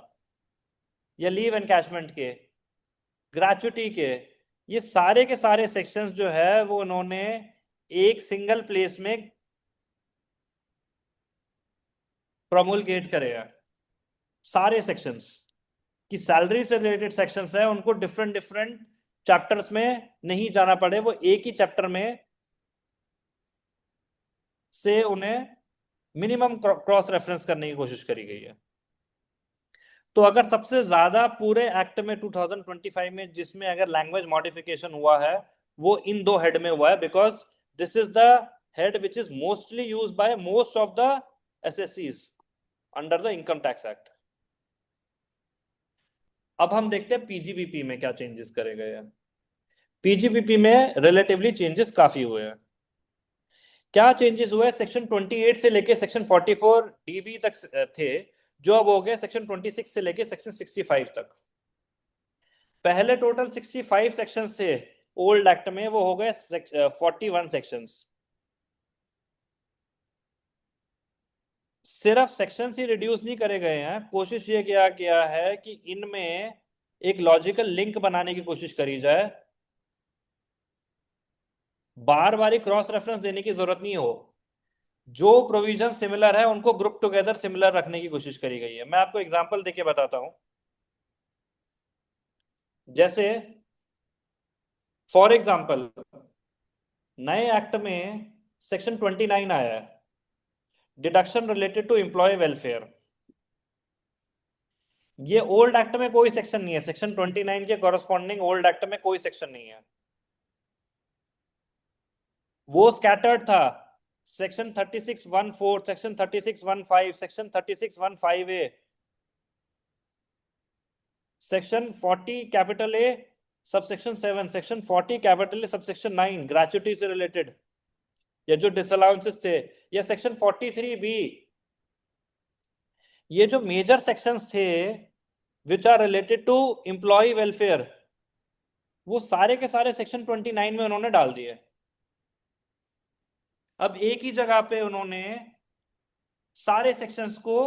या लीव एनकैशमेंट के, ग्रेचुटी के, ये सारे के सारे सेक्शंस जो है वो उन्होंने एक सिंगल प्लेस में प्रोमुलगेट करे हैं। सारे सेक्शंस की सैलरी से रिलेटेड सेक्शंस है, उनको डिफरेंट डिफरेंट चैप्टर्स में नहीं जाना पड़े, वो एक ही चैप्टर में से उन्हें मिनिमम क्रॉस रेफरेंस करने की कोशिश करी गई है। तो अगर सबसे ज्यादा पूरे एक्ट में 2025 में जिसमें अगर लैंग्वेज मॉडिफिकेशन हुआ है वो इन दो हेड में हुआ है, because this is the head which is mostly used by most of the assessees under the income tax act. अब हम देखते हैं पीजीबीपी में क्या चेंजेस करे गए हैं। पीजीबीपी में रिलेटिवली चेंजेस काफी हुए हैं। क्या चेंजेस हुए? सेक्शन 28 से लेके सेक्शन 44 डीबी तक थे, जो अब हो गए सेक्शन 26 से लेके सेक्शन 65 तक। पहले टोटल 65 सेक्शंस थे ओल्ड एक्ट में, वो हो गए 41 सेक्शंस। सिर्फ सेक्शंस ही रिड्यूस नहीं करे गए हैं, कोशिश ये किया गया है कि इनमें एक लॉजिकल लिंक बनाने की कोशिश करी जाए, बार बार क्रॉस रेफरेंस देने की जरूरत नहीं हो, जो प्रोविजन सिमिलर है उनको ग्रुप टुगेदर सिमिलर रखने की कोशिश करी गई है। मैं आपको एग्जांपल देके बताता हूं। जैसे फॉर एग्जांपल नए एक्ट में सेक्शन 29 आया है, deduction related to employ welfare. ये ओल्ड एक्ट में कोई सेक्शन नहीं है, सेक्शन 29 के कॉरस्पॉन्डिंग ओल्ड एक्ट में कोई सेक्शन नहीं है, वो स्कैटर्ड था। Section 36(1)(4), section 36(1)(5), section 36(1)(5)(a), section 40(A) subsection 7, section 40(A) subsection 9 gratuity से रिलेटेड, या जो डिसअलाउंसेस थे, या सेक्शन 43(B). ये जो मेजर सेक्शंस थे which are related to employ welfare, वो सारे के सारे सेक्शन 29 में उन्होंने डाल दिए। अब एक ही जगह पे उन्होंने सारे सेक्शंस को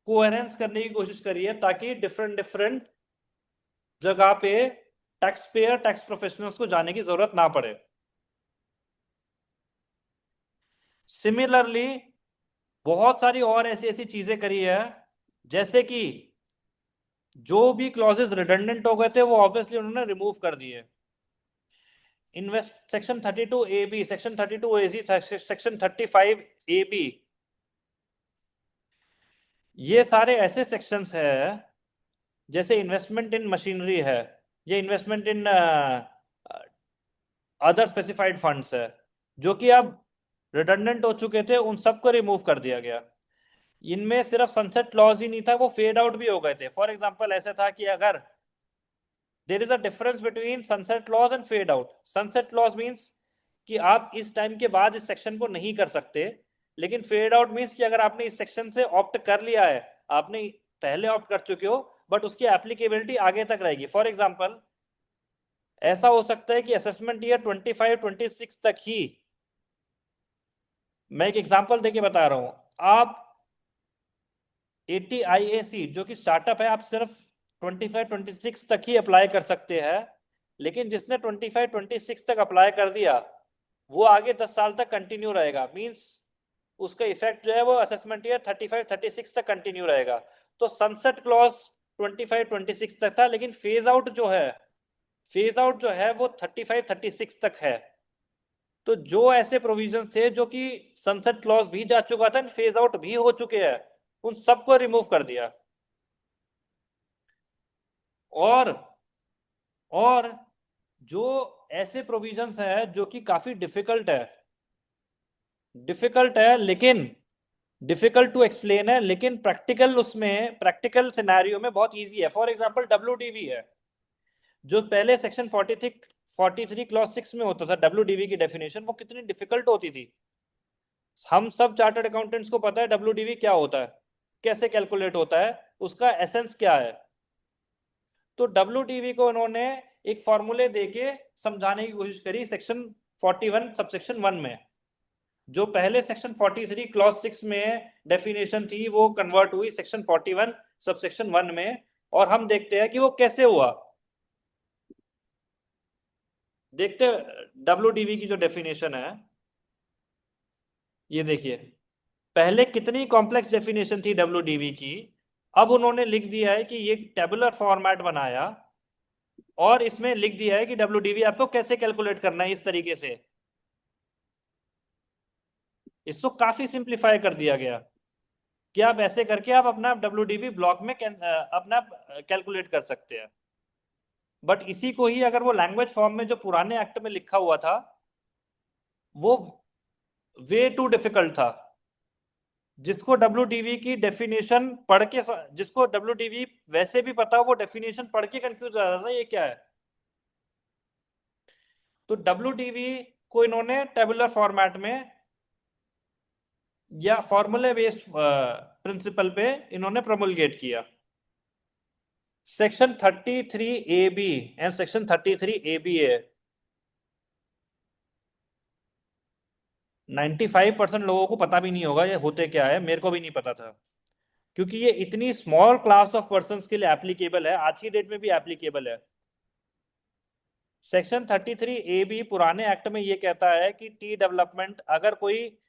कोहेरेंस करने की कोशिश करी है, ताकि डिफरेंट डिफरेंट जगह पे टैक्स पेयर, टैक्स प्रोफेशनल्स को जाने की जरूरत ना पड़े। सिमिलरली बहुत सारी और ऐसी ऐसी चीजें करी है, जैसे कि जो भी क्लॉजेस रिडंडेंट हो गए थे वो ऑब्वियसली उन्होंने रिमूव कर दिए। Invest section 32AB, section 32AG, section 35AB, ये सारे ऐसे सेक्शंस है, जैसे इन्वेस्टमेंट इन मशीनरी है, ये investment in other specified funds है, जो कि अब रिडंडेंट हो चुके थे, उन सबको रिमूव कर दिया गया। इनमें सिर्फ सनसेट क्लॉज ही नहीं था, वो फेड आउट भी हो गए थे। फॉर एग्जांपल ऐसा था कि अगर there is a difference between sunset clause and fade out. Sunset clause means कि आप इस टाइम के बाद इस सेक्शन को नहीं कर सकते, लेकिन फेड आउट मींस कि अगर आपने इस सेक्शन से ऑप्ट कर लिया है, आपने पहले ऑप्ट कर चुके हो, बट उसकी एप्लीकेबिलिटी आगे तक रहेगी। फॉर एग्जांपल ऐसा हो सकता है कि असेसमेंट ईयर 25-26 तक ही, मैं एक एग्जांपल देके बता रहा हूं, आप ATIAC जो कि स्टार्टअप है, आप सिर्फ 25-26 तक ही अप्लाई कर सकते हैं, लेकिन जिसने 25-26 तक अप्लाई कर दिया वो आगे 10 साल तक कंटिन्यू रहेगा। मींस उसका इफेक्ट जो है वो असेसमेंट ईयर 35-36 तक कंटिन्यू रहेगा। तो सनसेट क्लॉज 25-26 तक था, लेकिन फेज आउट जो है वो 35-36 तक है। तो जो ऐसे प्रोविजन थे जो कि सनसेट क्लॉज भी जा चुका था, फेज आउट भी हो चुके हैं, उन सबको रिमूव कर दिया। और जो ऐसे प्रोविजंस है जो कि काफी डिफिकल्ट है लेकिन डिफिकल्ट टू एक्सप्लेन है, लेकिन प्रैक्टिकल सिनेरियो में बहुत इजी है। फॉर एग्जांपल WDV है, जो पहले सेक्शन 43 क्लॉज 6 में होता था। WDV की डेफिनेशन वो कितनी डिफिकल्ट होती थी। हम सब चार्टर्ड अकाउंटेंट्स को पता है WDV क्या होता है, कैसे कैलकुलेट होता है, उसका एसेंस क्या है। तो WDV को उन्होंने एक फॉर्मूले देके समझाने की कोशिश करी सेक्शन 41 सबसेक्शन 1 में। जो पहले सेक्शन 43 क्लॉज 6 में डेफिनेशन थी वो कन्वर्ट हुई सेक्शन 41 सबसेक्शन 1 में, और हम देखते हैं कि वो कैसे हुआ। देखते WDV की जो डेफिनेशन है, ये देखिए, पहले कितनी कॉम्प्लेक्स डेफिनेशन थी WDV की, अब उन्होंने लिख दिया है कि ये टेबुलर फॉर्मेट बनाया और इसमें लिख दिया है कि WDV आपको कैसे कैलकुलेट करना है। इस तरीके से इसको काफी सिंप्लीफाई कर दिया गया कि आप ऐसे करके आप अपना WDV ब्लॉक में अपना कैलकुलेट कर सकते हैं। बट इसी को ही अगर वो लैंग्वेज फॉर्म में जो पुराने एक्ट में लिखा हुआ था, वो वे टू डिफिकल्ट था। जिसको WDV की डेफिनेशन पढ़ के, जिसको WDV वैसे भी पता, वो डेफिनेशन पढ़ के कंफ्यूज हो जाता था ये क्या है। तो WDV को इन्होंने टेबुलर फॉर्मेट में या फॉर्मूले बेस्ड प्रिंसिपल पे इन्होंने प्रोमुलगेट किया। Section 33AB and section 33ABA 95% लोगों को पता भी नहीं होगा ये होते क्या है, मेरे को भी नहीं पता था, क्योंकि ये इतनी स्मॉल क्लास ऑफ पर्संस के लिए एप्लीकेबल है, आज की डेट में भी एप्लीकेबल है। सेक्शन 33AB पुराने एक्ट में ये कहता है कि टी डेवलपमेंट, अगर कोई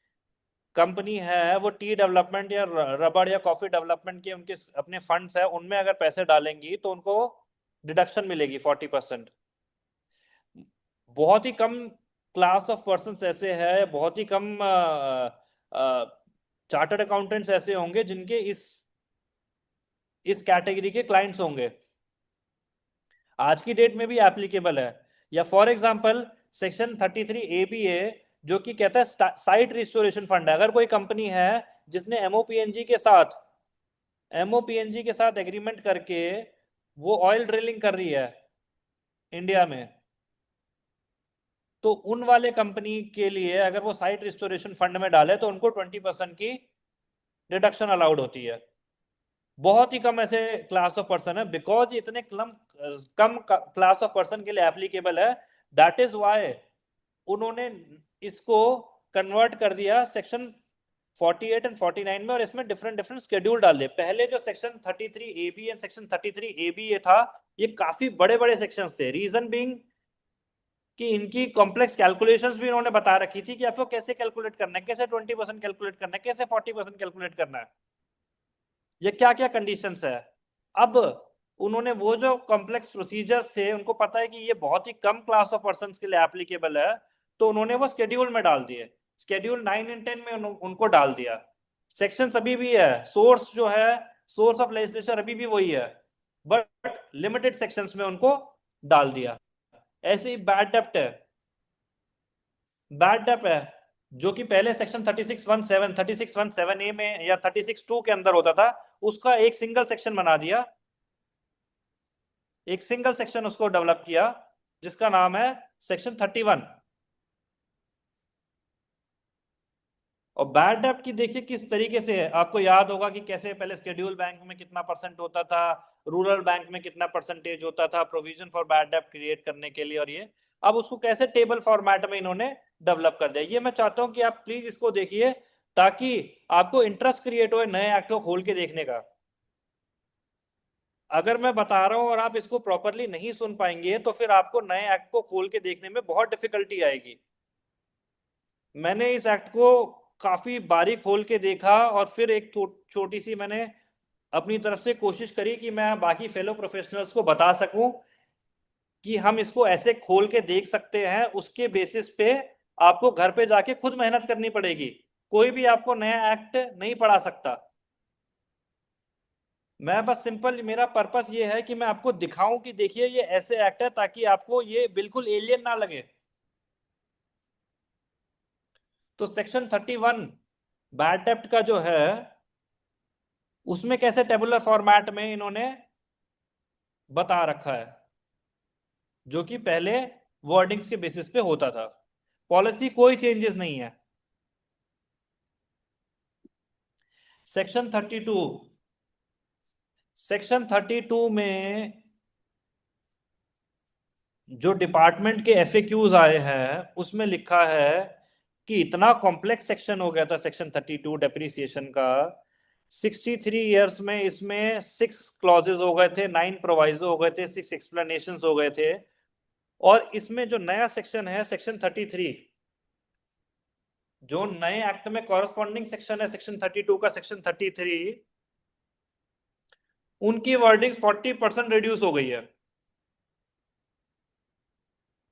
कंपनी है वो टी डेवलपमेंट या रबड़ या कॉफी डेवलपमेंट के उनके अपने फंड्स है, उनमें अगर पैसे डालेंगी तो उनको डिडक्शन मिलेगी 40%। बहुत ही कम क्लास ऑफ पर्संस ऐसे है, बहुत ही कम चार्टर्ड अकाउंटेंट्स ऐसे होंगे जिनके इस कैटेगरी के क्लाइंट्स होंगे, आज की डेट में भी एप्लीकेबल है। या फॉर एग्जांपल सेक्शन 33ABA जो कि कहता है साइट रिस्टोरेशन फंड है। अगर कोई कंपनी है जिसने MOPNG के साथ एग्रीमेंट करके वो ऑयल ड्रिलिंग कर रही है इंडिया में, तो उन वाले कंपनी के लिए अगर वो साइट रिस्टोरेशन फंड में डाले तो उनको 20% की डिडक्शन अलाउड होती है। बहुत ही कम ऐसे क्लास ऑफ पर्सन है, बिकॉज इतने कम क्लास ऑफ पर्सन के लिए एप्लीकेबल है, दैट इज वाई उन्होंने इसको कन्वर्ट कर दिया सेक्शन 48 एंड 49 में, और इसमें डिफरेंट शेड्यूल डाल दिए। पहले जो section 33AB and section 33ABA था, ये काफी बड़े बड़े सेक्शंस थे। रीजन बीइंग कि इनकी कॉम्प्लेक्स कैलकुलेशंस भी इन्होंने बता रखी थी कि आपको कैसे कैलकुलेट करना है, कैसे 20% कैलकुलेट करना है, कैसे 40% कैलकुलेट करना है, ये क्या क्या कंडीशंस है। अब उन्होंने वो जो कॉम्प्लेक्स प्रोसीजर्स थे, उनको पता है कि ये बहुत ही कम क्लास ऑफ पर्सन के लिए एप्लीकेबल है, तो उन्होंने वो स्केड्यूल में डाल दिए। स्केड्यूल 9 एंड 10 में उनको डाल दिया। सेक्शंस अभी भी है, सोर्स जो है, सोर्स ऑफ लेजिस्लेशन अभी भी वही है, बट लिमिटेड सेक्शंस में उनको डाल दिया। ऐसे ही बैड डेप्ट है। जो कि पहले सेक्शन 3617 में या 36(2) के अंदर होता था, उसका एक सिंगल सेक्शन बना दिया, एक सिंगल सेक्शन उसको डेवलप किया जिसका नाम है सेक्शन 31। और बैड डेब्ट की देखिए किस तरीके से है, आपको याद होगा कि कैसे पहले शेड्यूल बैंक में कितना परसेंट होता था, रूरल बैंक में कितना परसेंटेज होता था प्रोविजन फॉर बैड डेब्ट क्रिएट करने के लिए, और ये अब उसको कैसे टेबल फॉर्मेट में इन्होंने डेवलप कर दिया। ये मैं चाहता हूं कि आप प्लीज इसको देखिए ताकि आपको इंटरेस्ट क्रिएट हो नए एक्ट को खोल के देखने का। अगर मैं बता रहा हूं और आप इसको प्रॉपरली नहीं सुन पाएंगे तो फिर आपको नए एक्ट को खोल के देखने में बहुत डिफिकल्टी आएगी। मैंने इस एक्ट को काफी बारीक खोल के देखा और फिर एक छोटी सी मैंने अपनी तरफ से कोशिश करी कि मैं बाकी फेलो प्रोफेशनल्स को बता सकूं कि हम इसको ऐसे खोल के देख सकते हैं। उसके बेसिस पे आपको घर पे जाके खुद मेहनत करनी पड़ेगी, कोई भी आपको नया एक्ट नहीं पढ़ा सकता। मैं बस सिंपल, मेरा पर्पस ये है कि मैं आपको दिखाऊं कि देखिए ये ऐसे एक्ट है ताकि आपको ये बिल्कुल एलियन ना लगे। तो सेक्शन 31 बैड डेब्ट का जो है उसमें कैसे टेबुलर फॉर्मेट में इन्होंने बता रखा है, जो कि पहले वर्डिंग्स के बेसिस पे होता था। पॉलिसी कोई चेंजेस नहीं है। सेक्शन 32 में जो डिपार्टमेंट के एफएक्यूज आए हैं उसमें लिखा है कि इतना कॉम्प्लेक्स सेक्शन हो गया था सेक्शन 32 डेप्रिसिएशन का। 63 ईयर्स में इसमें 6 क्लॉजेज हो गए थे, 9 प्रोवाइजो हो गए थे, 6 एक्सप्लेनेशंस हो गए थे। और इसमें जो नया सेक्शन है सेक्शन 33, जो नए एक्ट में कॉरस्पॉन्डिंग सेक्शन है सेक्शन 32 का, सेक्शन 33, उनकी वर्डिंग्स 40% रिड्यूस हो गई है।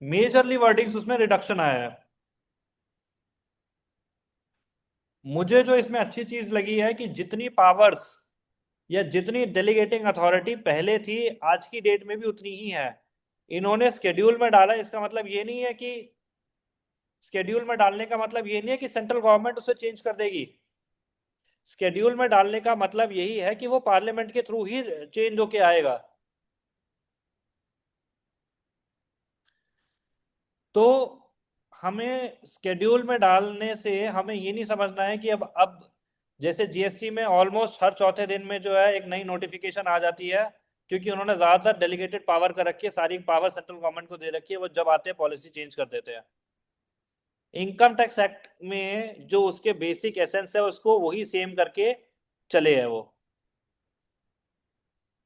मेजरली वर्डिंग्स उसमें रिडक्शन आया है। मुझे जो इसमें अच्छी चीज लगी है कि जितनी पावर्स या जितनी डेलीगेटिंग अथॉरिटी पहले थी आज की डेट में भी उतनी ही है। इन्होंने स्केड्यूल में डाला, इसका मतलब ये नहीं है कि स्केड्यूल में डालने का मतलब ये नहीं है कि सेंट्रल गवर्नमेंट उसे चेंज कर देगी। स्केड्यूल में डालने का मतलब यही है कि वो पार्लियामेंट के थ्रू ही चेंज होके आएगा। तो हमें स्केड्यूल में डालने से हमें ये नहीं समझना है कि अब जैसे जीएसटी में ऑलमोस्ट हर चौथे दिन में जो है एक नई नोटिफिकेशन आ जाती है, क्योंकि उन्होंने ज्यादातर डेलीगेटेड पावर कर रखी है, सारी पावर सेंट्रल गवर्नमेंट को दे रखी है, वो जब आते हैं पॉलिसी चेंज कर देते हैं। इनकम टैक्स एक्ट में जो उसके बेसिक एसेंस है उसको वही सेम करके चले है वो।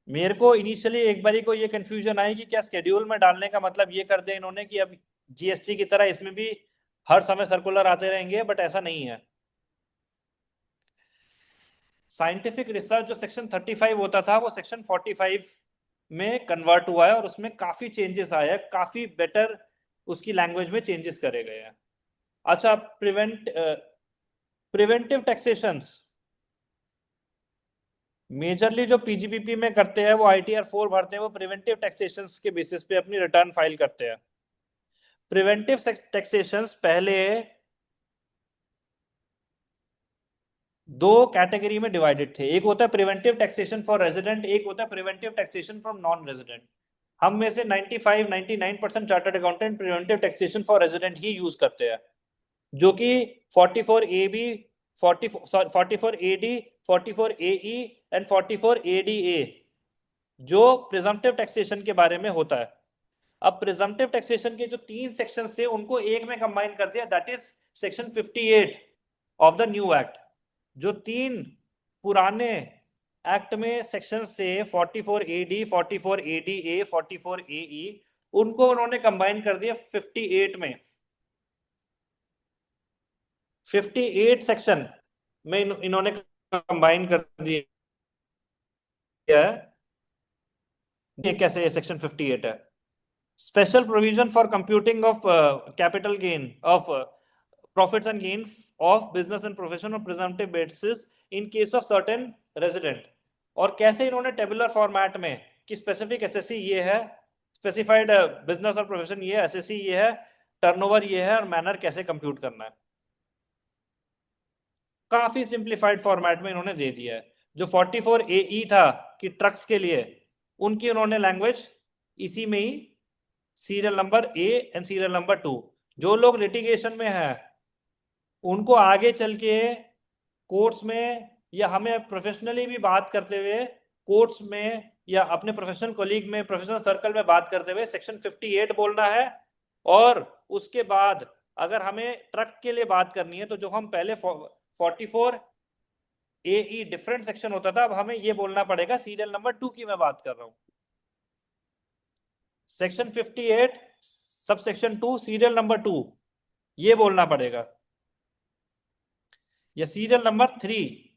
मेरे को इनिशियली एक बारी को ये कंफ्यूजन आई कि क्या स्केड्यूल में डालने का मतलब ये कर दिया इन्होंने कि अब जीएसटी की तरह इसमें भी हर समय सर्कुलर आते रहेंगे, बट ऐसा नहीं है। साइंटिफिक रिसर्च जो सेक्शन 35 होता था वो सेक्शन 45 में कन्वर्ट हुआ है और उसमें काफी चेंजेस आए हैं, काफी बेटर उसकी लैंग्वेज में चेंजेस करे गए हैं। अच्छा, प्रिवेंटिव टैक्सेशंस मेजरली जो पीजीपीपी में करते हैं वो आईटीआर 4 भरते हैं, वो प्रिवेंटिव टैक्सेशंस के बेसिस पे अपनी रिटर्न फाइल करते हैं। प्रिवेंटिव टैक्सेशंस पहले दो कैटेगरी में डिवाइडेड थे, एक होता है प्रिवेंटिव टैक्सेशन फॉर रेजिडेंट, एक होता है preventive taxation from non resident. हम में से 95-99% chartered accountant preventive taxation for resident he use करते हैं, जो कि 44AB 44AD 44AE and 44ADA जो प्रिजम्पटिव टैक्सेशन के बारे में होता है। अब प्रिजम्पटिव टैक्सेशन के जो 3 सेक्शन थे उनको एक में कंबाइन कर दिया, that is section 58 of the new act. जो 3 पुराने एक्ट में सेक्शन से 44AD 44ADA 44AE उनको उन्होंने कंबाइन कर दिया 58 में। 58 सेक्शन में इन्होंने कंबाइन कर दिया है। ये कैसे सेक्शन 58 है? Special provision for computing of capital gain of profits and gain of business and profession on presumptive basis in case of certain resident। और कैसे इन्होंने टेबुलर फॉर्मेट में कि स्पेसिफिक एसएससी ये है, स्पेसिफाइड बिजनेस और प्रोफेशन ये है, एसएससी ये है, टर्नओवर ये है और मैनर कैसे कंप्यूट करना है। काफी सिंप्लीफाइड फॉर्मेट में इन्होंने दे दिया है। जो 44 AE था कि ट्रक्स के लिए, उनकी उन्होंने लैंग्वेज इसी में ही serial number A and serial number 2। जो लोग लिटिगेशन में है उनको आगे चल के कोर्ट्स में या हमें प्रोफेशनली भी बात करते हुए कोर्ट्स में या अपने प्रोफेशनल कोलीग में, प्रोफेशनल सर्कल में बात करते हुए सेक्शन 58 बोलना है। और उसके बाद अगर हमें ट्रक के लिए बात करनी है तो जो हम पहले 44 AE डिफरेंट सेक्शन होता था, अब हमें ये बोलना पड़ेगा सीरियल नंबर 2 की मैं बात कर रहा हूं। Section 58 sub section 2 serial number 2 ये बोलना पड़ेगा, या सीरियल नंबर 3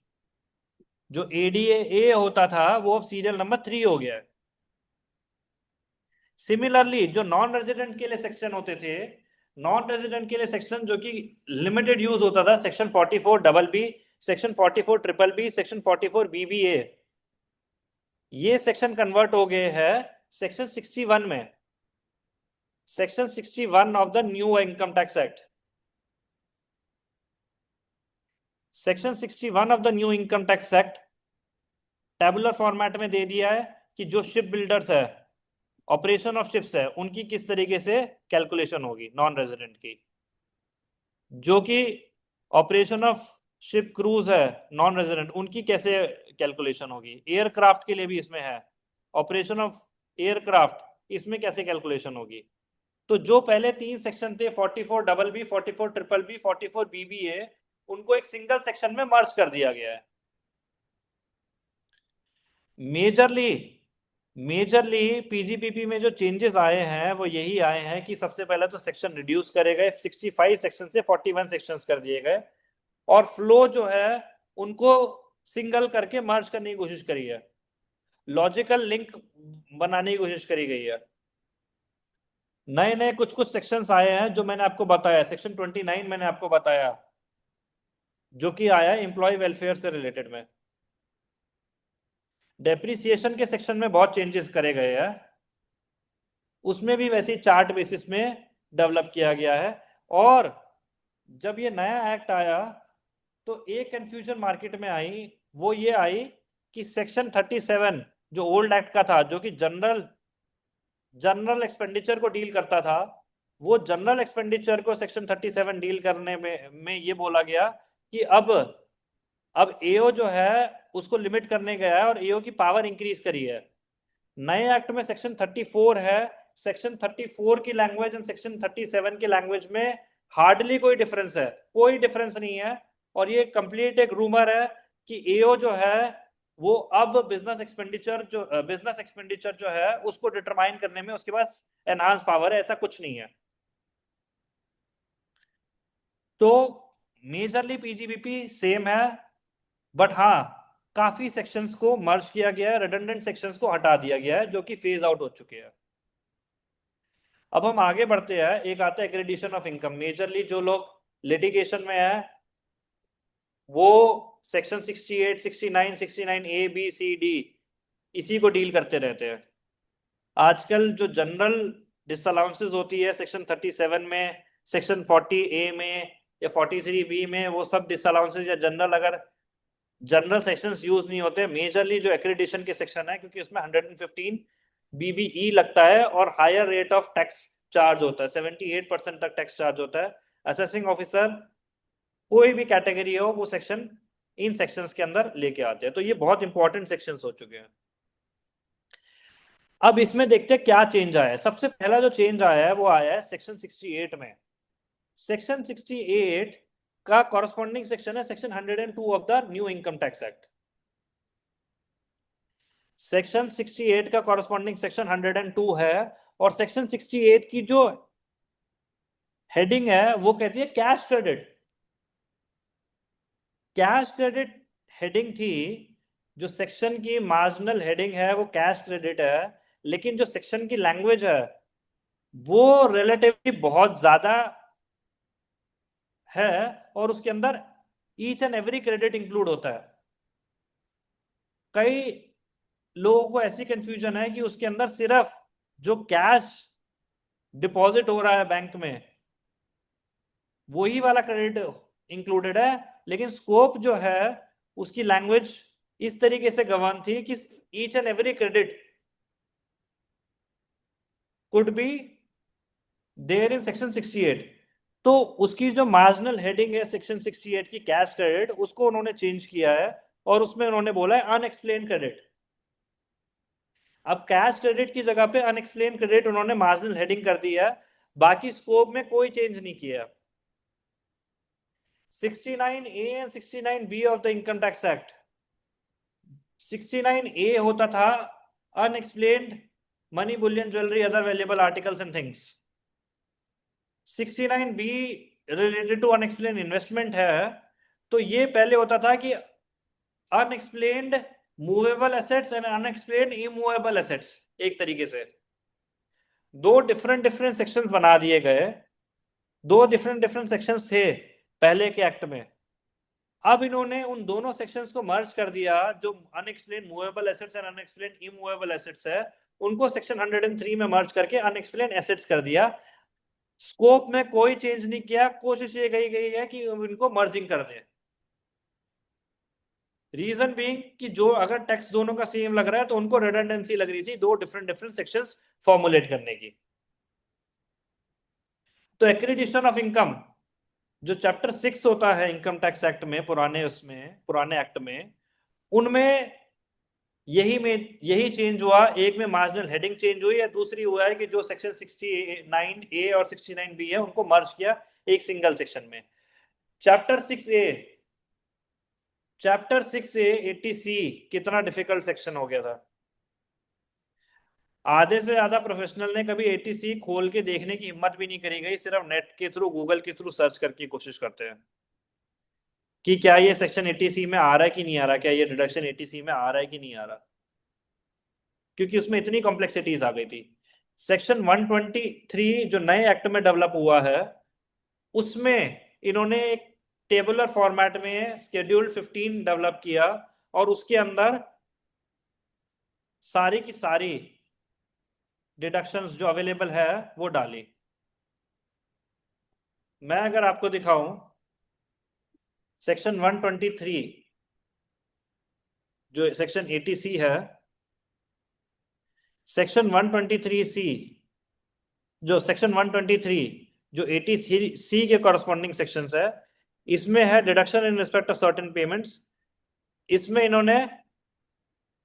जो ADA होता था वो अब सीरियल नंबर 3 हो गया है। सिमिलरली जो नॉन रेजिडेंट के लिए सेक्शन होते थे, नॉन रेजिडेंट के लिए सेक्शन जो कि लिमिटेड यूज होता था, section 44 BB, section 44 BBB, section 44 BBA, ये सेक्शन कन्वर्ट हो गए हैं सेक्शन 61 में, section 61 of the new income tax act. Section 61 of the new income tax act tabular format में दे दिया है कि जो शिप बिल्डर्स है, ऑपरेशन ऑफ शिप्स है, उनकी किस तरीके से कैलकुलेशन होगी नॉन रेजिडेंट की। जो कि ऑपरेशन ऑफ शिप क्रूज है नॉन रेजिडेंट, उनकी कैसे कैलकुलेशन होगी। एयरक्राफ्ट के लिए भी इसमें है, ऑपरेशन ऑफ एयरक्राफ्ट, इसमें कैसे कैलकुलेशन होगी। तो जो पहले 3 सेक्शन थे 44 BB, 44 BBB, 44 BBA, उनको एक सिंगल सेक्शन में मर्ज कर दिया गया है। मेजरली पीजीपीपी में जो चेंजेस आए हैं वो यही आए हैं कि सबसे पहले तो सेक्शन रिड्यूस करे गए, 65 सेक्शन से 41 सेक्शंस कर दिए गए, और फ्लो जो है उनको सिंगल करके मर्ज करने की कोशिश करी है, लॉजिकल लिंक बनाने की कोशिश करी गई है। नए नए कुछ सेक्शंस आए हैं जो मैंने आपको बताया, सेक्शन 29 मैंने आपको बताया जो कि आया एम्प्लॉय वेलफेयर से रिलेटेड में। डेप्रिसिएशन के सेक्शन में बहुत चेंजेस करे गए हैं, उसमें भी वैसे ही चार्ट बेसिस में डेवलप किया गया है। और जब ये नया एक्ट आया तो एक कंफ्यूजन मार्केट में आई, वो ये आई कि सेक्शन 37 जो ओल्ड एक्ट का था, जो कि जनरल एक्सपेंडिचर को डील करता था, वो जनरल एक्सपेंडिचर को सेक्शन 37 डील करने में ये बोला गया कि अब एओ जो है उसको लिमिट करने गया है और एओ की पावर इंक्रीज करी है। नए एक्ट में सेक्शन 34 है, सेक्शन 34 की लैंग्वेज एंड सेक्शन 37 की लैंग्वेज में हार्डली कोई डिफरेंस है, कोई डिफरेंस नहीं है। और ये कंप्लीट एक रूमर है कि एओ जो है वो अब बिजनेस एक्सपेंडिचर जो है उसको डिटरमाइन करने में उसके पास एनहांस पावर है, ऐसा कुछ नहीं है। तो मेजरली पीजीबीपी सेम है, बट हाँ काफी सेक्शंस को मर्ज किया गया है, रिडंडेंट सेक्शंस को हटा दिया गया है जो कि फेज आउट हो चुके हैं। अब हम आगे बढ़ते हैं, एक आता है एक्रेडिशन ऑफ इनकम। मेजरली जो लोग लिटिगेशन में है वो section 68, 69, 69 A, B, C, D इसी को डील करते रहते हैं। आजकल जो जनरल डिसअलाउंसेस होती है सेक्शन 37 में, सेक्शन 40A में या 43B में, वो सब डिसअलाउंसेस या जनरल सेक्शंस यूज नहीं होते। मेजरली जो एक्रेडिशन के सेक्शन है, क्योंकि उसमें 115 BBE लगता है और higher rate of tax charge होता है, 78% तक टैक्स चार्ज होता है। असेसिंग ऑफिसर कोई भी कैटेगरी हो वो सेक्शन इन सेक्शंस के अंदर लेके आते हैं। तो ये बहुत इंपॉर्टेंट सेक्शंस हो चुके हैं। अब इसमें देखते हैं क्या चेंज आया है। सबसे पहला जो चेंज आया है वो आया है सेक्शन 68 में। सेक्शन 68 का कॉरस्पॉन्डिंग सेक्शन है section 102 of the new income tax act. Section 68 का कॉरस्पॉन्डिंग सेक्शन 102 है, और सेक्शन 68 की जो हेडिंग है वो कहती है cash credit. Cash credit heading थी, जो सेक्शन की मार्जिनल हेडिंग है वो कैश क्रेडिट है, लेकिन जो सेक्शन की लैंग्वेज है वो रिलेटिवली बहुत ज्यादा है, और उसके अंदर each and every credit include होता है। कई लोगों को ऐसी कंफ्यूजन है कि उसके अंदर सिर्फ जो कैश डिपॉजिट हो रहा है बैंक में वही वाला क्रेडिट इंक्लूडेड है, लेकिन स्कोप जो है उसकी लैंग्वेज इस तरीके से गवर्न थी कि each and every credit could be there in section 68। तो उसकी जो मार्जिनल हेडिंग है सेक्शन 68 की कैश क्रेडिट, उसको उन्होंने चेंज किया है और उसमें उन्होंने बोला है अनएक्सप्लेन क्रेडिट। अब कैश क्रेडिट की जगह पे अनएक्सप्लेन क्रेडिट उन्होंने मार्जिनल हेडिंग कर दी है, बाकी स्कोप में कोई चेंज नहीं किया। 69A and 69B of the income tax act, 69A होता था unexplained money bullion jewellery other valuable articles and things. 69B related to unexplained investment है। तो ये पहले होता था कि unexplained movable assets and unexplained immovable assets, एक तरीके से दो डिफरेंट सेक्शंस बना दिए गए। दो डिफरेंट सेक्शंस थे पहले के एक्ट में। अब इन्होंने उन दोनों सेक्शंस को मर्ज कर दिया। जो unexplained movable assets and unexplained immovable assets है उनको सेक्शन 103 में मर्ज करके अनएक्सप्लेन्ड एसेट्स कर दिया। स्कोप में कोई चेंज नहीं किया, कोशिश ये गई है कि इनको मर्जिंग कर दें। रीजन बीइंग कि जो अगर टैक्स दोनों का सेम लग रहा है तो उनको रिडंडेंसी लग रही थी दो डिफरेंट सेक्शंस फॉर्मुलेट करने की। तो एक्रीडिशन ऑफ इनकम जो चैप्टर 6 होता है इनकम टैक्स एक्ट में, पुराने एक्ट में, उनमें यही चेंज हुआ। एक में मार्जिनल हेडिंग चेंज हुई है, दूसरी हुआ है कि जो सेक्शन 69A और 69B है उनको मर्ज किया एक सिंगल सेक्शन में। चैप्टर 6A 80C कितना डिफिकल्ट सेक्शन हो गया था। आधे से ज्यादा प्रोफेशनल ने कभी 80C खोल के देखने की हिम्मत भी नहीं करी गई, सिर्फ नेट के थ्रू, गूगल के थ्रू सर्च करके कोशिश करते हैं कि क्या ये सेक्शन 80C में आ रहा है कि नहीं आ रहा, क्या ये डिडक्शन 80C में आ रहा है कि नहीं आ रहा, क्योंकि उसमें इतनी कॉम्प्लेक्सिटीज आ गई थी। सेक्शन 123 जो नए एक्ट में डेवलप हुआ है उसमें इन्होंने एक टेबुलर फॉर्मेट में शेड्यूल 15 डेवलप किया और उसके अंदर सारी की सारी डिडक्शंस जो अवेलेबल है वो डाली। मैं अगर आपको दिखाऊं सेक्शन 123 जो सेक्शन 80C है, सेक्शन 123C जो सेक्शन 123 जो 80C के कॉरस्पॉन्डिंग सेक्शंस है, इसमें है deduction in respect of certain payments. इसमें इन्होंने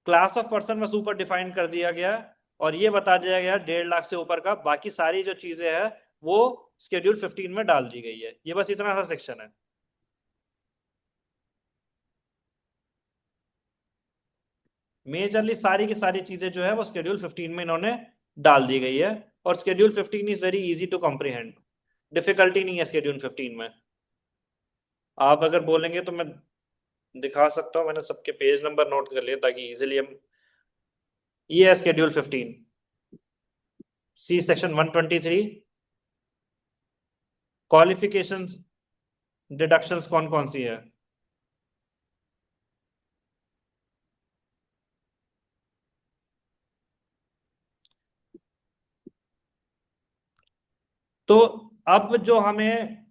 क्लास ऑफ पर्सन में ऊपर डिफाइन कर दिया गया और ये बता दिया गया 1.5 लाख से ऊपर का, बाकी सारी जो चीजें हैं वो शेड्यूल 15 में डाल दी गई है। ये बस इतना सा सेक्शन है। मेजरली सारी की सारी चीजें जो है वो शेड्यूल 15 में इन्होंने डाल दी गई है और schedule 15 is very easy to comprehend, difficulty नहीं है शेड्यूल 15 में। आप अगर बोलेंगे तो मैं दिखा सकता हूँ, मैंने सबके पेज नंबर नोट कर लिए ताकि इजीली हम, ये है schedule 15 C section 123 qualifications deductions कौन कौन सी है। तो अब जो हमें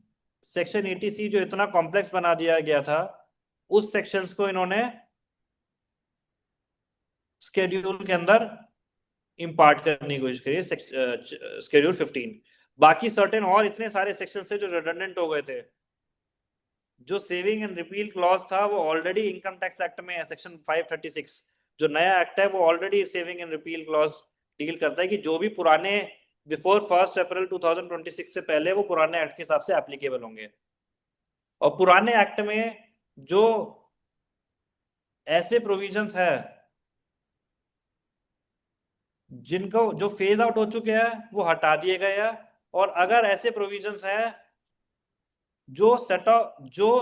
सेक्शन 80C जो इतना कॉम्प्लेक्स बना दिया गया था उस सेक्शंस को इन्होंने स्केड्यूल के अंदर इंपार्ट करने की कोशिश करी, शेड्यूल 15। बाकी सर्टेन और इतने सारे सेक्शन थे जो रिडंडेंट हो गए थे। जो सेविंग एंड रिपील क्लॉज था वो ऑलरेडी इनकम टैक्स एक्ट में है, सेक्शन 536 जो नया एक्ट है वो already saving and repeal clause deal करता है कि जो भी पुराने बिफोर 1 अप्रैल 2026 से पहले वो पुराने एक्ट के हिसाब से एप्लीकेबल होंगे। और पुराने एक्ट में जो ऐसे प्रोविजंस है जिनको जो फेज आउट हो चुके हैं वो हटा दिए गए हैं, और अगर ऐसे प्रोविजंस हैं जो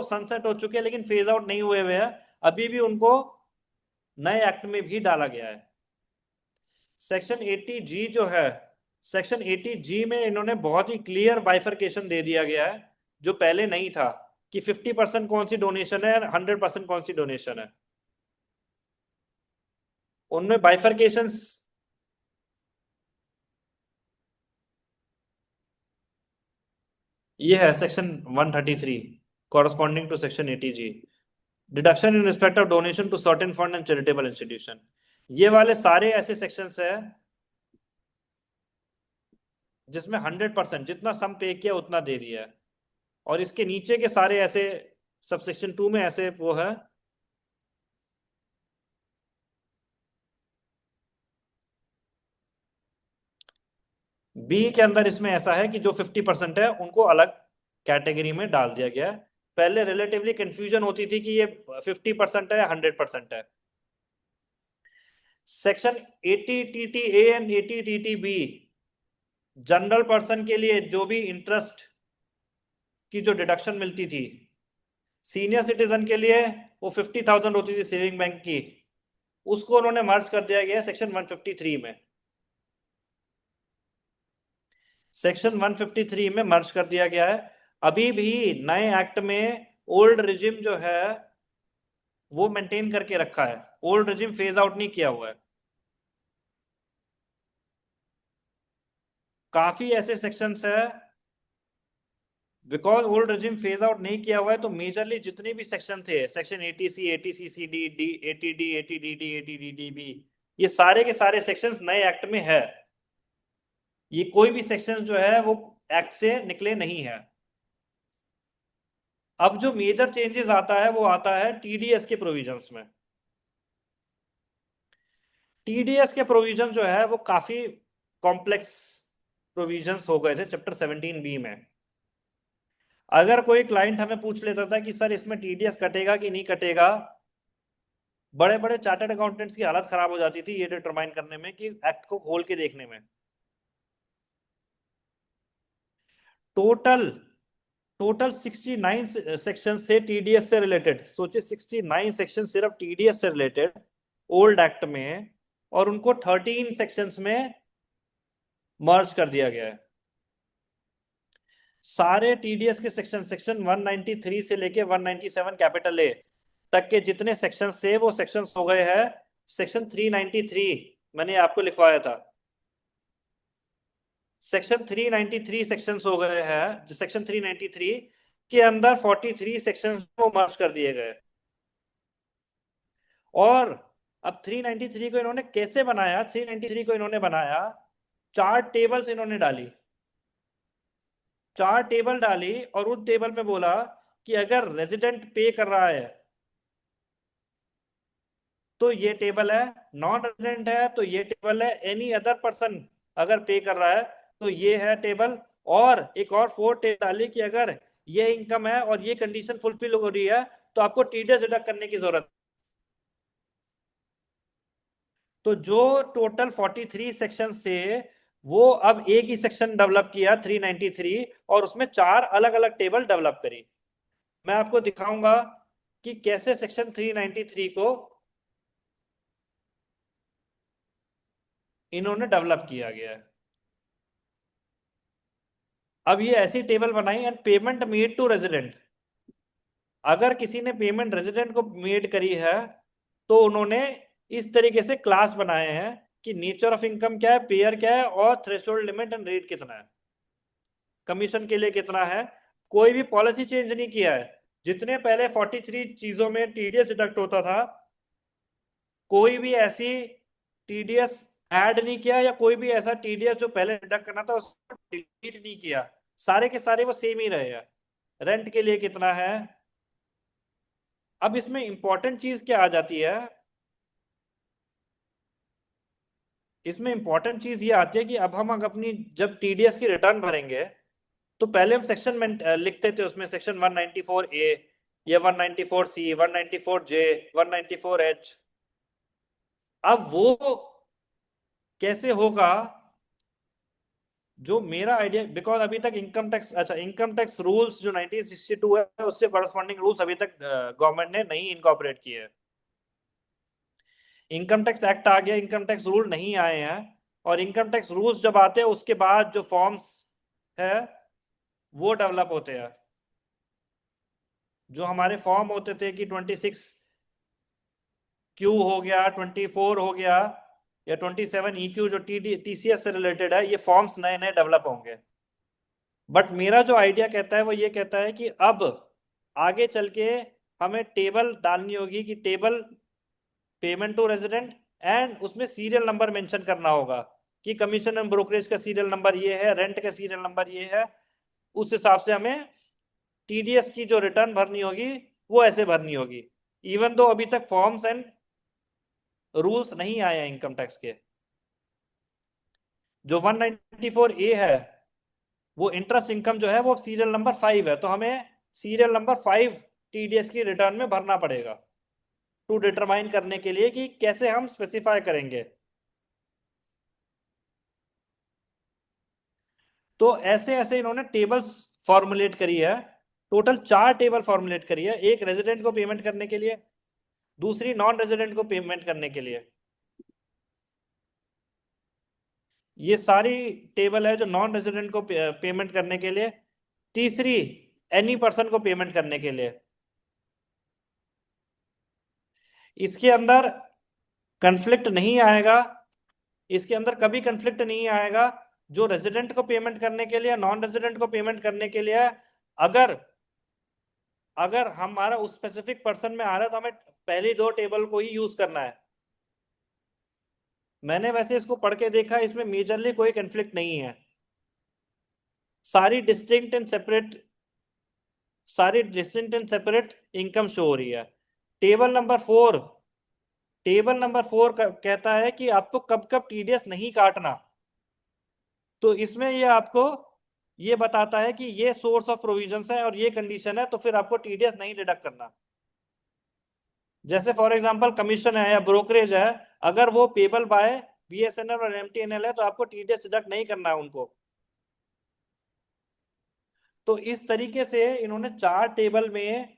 सनसेट हो चुके हैं लेकिन फेज आउट नहीं हुए हुए हैं अभी भी, उनको नए एक्ट में भी डाला गया है। सेक्शन 80G जो है, सेक्शन 80G में इन्होंने बहुत ही क्लियर बाइफरकेशन दे दिया गया है जो पहले नहीं था कि 50% कौन सी डोनेशन है और 100% कौन सी डोनेशन है। उनमें बाइफरकेशंस ये है section 133 corresponding to section 80G. Deduction in respect of donation to certain fund and charitable institution. ये वाले सारे ऐसे सेक्शंस है जिसमें 100% जितना सम पे किया उतना दे दिया है, और इसके नीचे के सारे ऐसे सबसेक्शन 2 में ऐसे वो है बी के अंदर इसमें ऐसा है कि जो 50% है उनको अलग कैटेगरी में डाल दिया गया है। पहले रिलेटिवली कंफ्यूजन होती थी कि ये 50% है या 100% है। Section 80 TTA and 80 TTB general person के लिए जो भी इंटरेस्ट की जो डिडक्शन मिलती थी, सीनियर सिटीजन के लिए वो 50,000 होती थी सेविंग बैंक की, उसको उन्होंने मर्ज कर दिया गया सेक्शन 153 में। सेक्शन 153 में मर्ज कर दिया गया है। अभी भी नए एक्ट में ओल्ड रिजिम जो है वो मेंटेन करके रखा है, ओल्ड रिजिम फेज आउट नहीं किया हुआ है। काफी ऐसे सेक्शंस है, because old regime phase out नहीं किया हुआ है, तो मेजरली जितने भी सेक्शन थे, section 80C, 80CCD, 80D, 80DD, 80DDB, ये सारे के सारे सेक्शंस नए एक्ट में है। ये कोई भी सेक्शन जो है वो एक्ट से निकले नहीं है। अब जो मेजर चेंजेस आता है वो आता है टीडीएस के प्रोविजंस में। टीडीएस के प्रोविजन जो है वो काफी कॉम्प्लेक्स प्रोविजंस हो गए थे चैप्टर 17B में। अगर कोई क्लाइंट हमें पूछ लेता था कि सर इसमें टीडीएस कटेगा कि नहीं कटेगा, बड़े बड़े चार्टर्ड अकाउंटेंट्स की हालत खराब हो जाती थी ये डिटरमाइन करने में कि एक्ट को खोल के देखने में। टोटल 69 सेक्शन से टीडीएस से रिलेटेड, सोचिए 69 सेक्शन सिर्फ टीडीएस से रिलेटेड ओल्ड एक्ट में, और उनको 13 सेक्शंस में मर्ज कर दिया गया है। सारे टीडीएस के सेक्शन 193 से लेके 197 कैपिटल ए तक के जितने सेक्शन से वो सेक्शंस हो गए हैं सेक्शन 393, मैंने आपको लिखवाया था। सेक्शन 393 सेक्शंस हो गए हैं। सेक्शन 393 के अंदर 43 सेक्शंस को मर्ज कर दिए गए। और अब 393 को इन्होंने कैसे बनाया? 393 को इन्होंने बनाया, 4 टेबल्स इन्होंने डाली, 4 टेबल डाली, और उस टेबल में बोला कि अगर रेजिडेंट पे कर रहा है तो ये टेबल है, नॉन रेजिडेंट है तो ये टेबल है, एनी अदर पर्सन अगर पे कर रहा है तो ये है टेबल। और एक और 4 टेबल डाली कि अगर ये इनकम है और ये कंडीशन फुलफिल हो रही है तो आपको टीडीएस डिडक्ट करने की जरूरत। तो जो टोटल 43 सेक्शन से वो अब एक ही सेक्शन डेवलप किया 393, और उसमें 4 अलग अलग टेबल डेवलप करी। मैं आपको दिखाऊंगा कि कैसे सेक्शन 393 को इन्होंने डेवलप किया गया है। अब ये ऐसी टेबल बनाई, and payment made to resident, अगर किसी ने पेमेंट रेजिडेंट को मेड करी है तो उन्होंने इस तरीके से क्लास बनाए हैं कि नेचर ऑफ इनकम क्या है, पेयर क्या है, और थ्रेशोल्ड लिमिट एंड रेट कितना है, कमीशन के लिए कितना है। कोई भी पॉलिसी चेंज नहीं किया है। जितने पहले 43 चीजों में टीडीएस डिडक्ट होता था, कोई भी ऐसी टीडीएस ऐड नहीं किया, या कोई भी ऐसा टीडीएस जो पहले डिडक्ट करना था उसको डिलीट नहीं किया, सारे के सारे वो सेम ही रहे हैं। रेंट के लिए कितना है। अब इसमें इंपॉर्टेंट चीज क्या आ जाती है, इसमें इंपॉर्टेंट चीज ये आती है कि अब हम अपनी जब टीडीएस की रिटर्न भरेंगे तो पहले हम सेक्शन में लिखते थे, उसमें सेक्शन 194A या 194C, 194J, 194H। अब वो कैसे होगा, जो मेरा आइडिया, बिकॉज अभी तक इनकम टैक्स, अच्छा इनकम टैक्स रूल्स जो 1962 है उससे कॉरस्पॉन्डिंग रूल्स अभी तक गवर्नमेंट ने नहीं इनकॉर्पोरेट किए हैं। इनकम टैक्स एक्ट आ गया, इनकम टैक्स रूल नहीं आए हैं, और इनकम टैक्स रूल्स जब आते हैं उसके बाद जो फॉर्म्स है वो डेवलप होते हैं। जो हमारे फॉर्म होते थे कि 26Q हो गया, 24 हो गया, या 27EQ जो टीसीएस से रिलेटेड है, ये फॉर्म्स नए नए डेवलप होंगे। बट मेरा जो आइडिया कहता है वो ये कहता है कि अब आगे चल के हमें टेबल डालनी होगी कि table payment to resident, and उसमें सीरियल नंबर मेंशन करना होगा कि कमीशन एंड ब्रोकरेज का सीरियल नंबर ये है, रेंट का सीरियल नंबर ये है। उस हिसाब से हमें टीडीएस की जो रिटर्न भरनी होगी वो ऐसे भरनी होगी, इवन दो अभी तक फॉर्म्स एंड रूल्स नहीं आए हैं इनकम टैक्स के। जो 194A है वो इंटरेस्ट इनकम जो है वो सीरियल नंबर 5 है, तो हमें सीरियल नंबर 5 टीडीएस की रिटर्न में भरना पड़ेगा टू डिटरमाइन करने के लिए कि कैसे हम स्पेसिफाई करेंगे। तो ऐसे ऐसे इन्होंने टेबल्स फॉर्मुलेट करी है, टोटल 4 टेबल फॉर्मुलेट करी है, एक रेजिडेंट को पेमेंट करने के लिए, दूसरी नॉन रेजिडेंट को पेमेंट करने के लिए। ये सारी टेबल है जो नॉन रेजिडेंट को पेमेंट करने के लिए, तीसरी एनी पर्सन को पेमेंट करने के लिए। इसके अंदर कंफ्लिक्ट नहीं आएगा, इसके अंदर कभी कंफ्लिक्ट नहीं आएगा जो रेजिडेंट को पेमेंट करने के लिए, नॉन रेजिडेंट को पेमेंट करने के लिए। अगर अगर हमारा उस स्पेसिफिक पर्सन में आ रहा है तो हमें पहली 2 टेबल को ही यूज करना है। मैंने वैसे इसको पढ़ के देखा, इसमें मेजरली कोई कंफ्लिक्ट नहीं है, सारी distinct and separate income show हो रही है। टेबल नंबर 4 कहता है कि आपको कब कब टीडीएस नहीं काटना, तो इसमें ये आपको ये बताता है कि ये सोर्स ऑफ प्रोविजंस है और ये कंडीशन है, तो फिर आपको टीडीएस नहीं डिडक्ट करना। जैसे फॉर एग्जांपल कमीशन है या ब्रोकरेज है, अगर वो पेबल बाय बीएसएनएल और एमटीएनएल है तो आपको टीडीएस डिडक्ट नहीं करना है उनको। तो इस तरीके से इन्होंने 4 टेबल में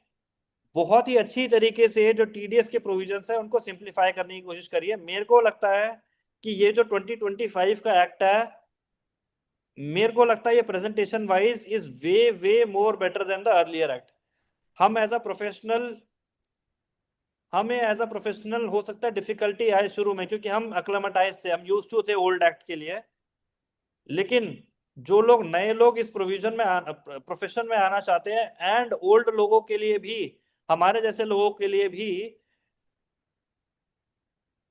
बहुत ही अच्छी तरीके से जो टीडीएस के प्रोविजंस है उनको सिंप्लीफाई करने की कोशिश करी है। मेरे को लगता है कि ये जो 2025 का एक्ट है, मेरे को लगता है ये presentation wise is way way more better than the earlier act. हमें एज अ प्रोफेशनल हो सकता है डिफिकल्टी आए शुरू में, क्योंकि हम अक्लेमेटाइज से हम यूज टू थे ओल्ड एक्ट के लिए। लेकिन जो लोग नए लोग इस प्रोविजन में प्रोफेशन में आना चाहते हैं, एंड ओल्ड लोगों के लिए भी, हमारे जैसे लोगों के लिए भी,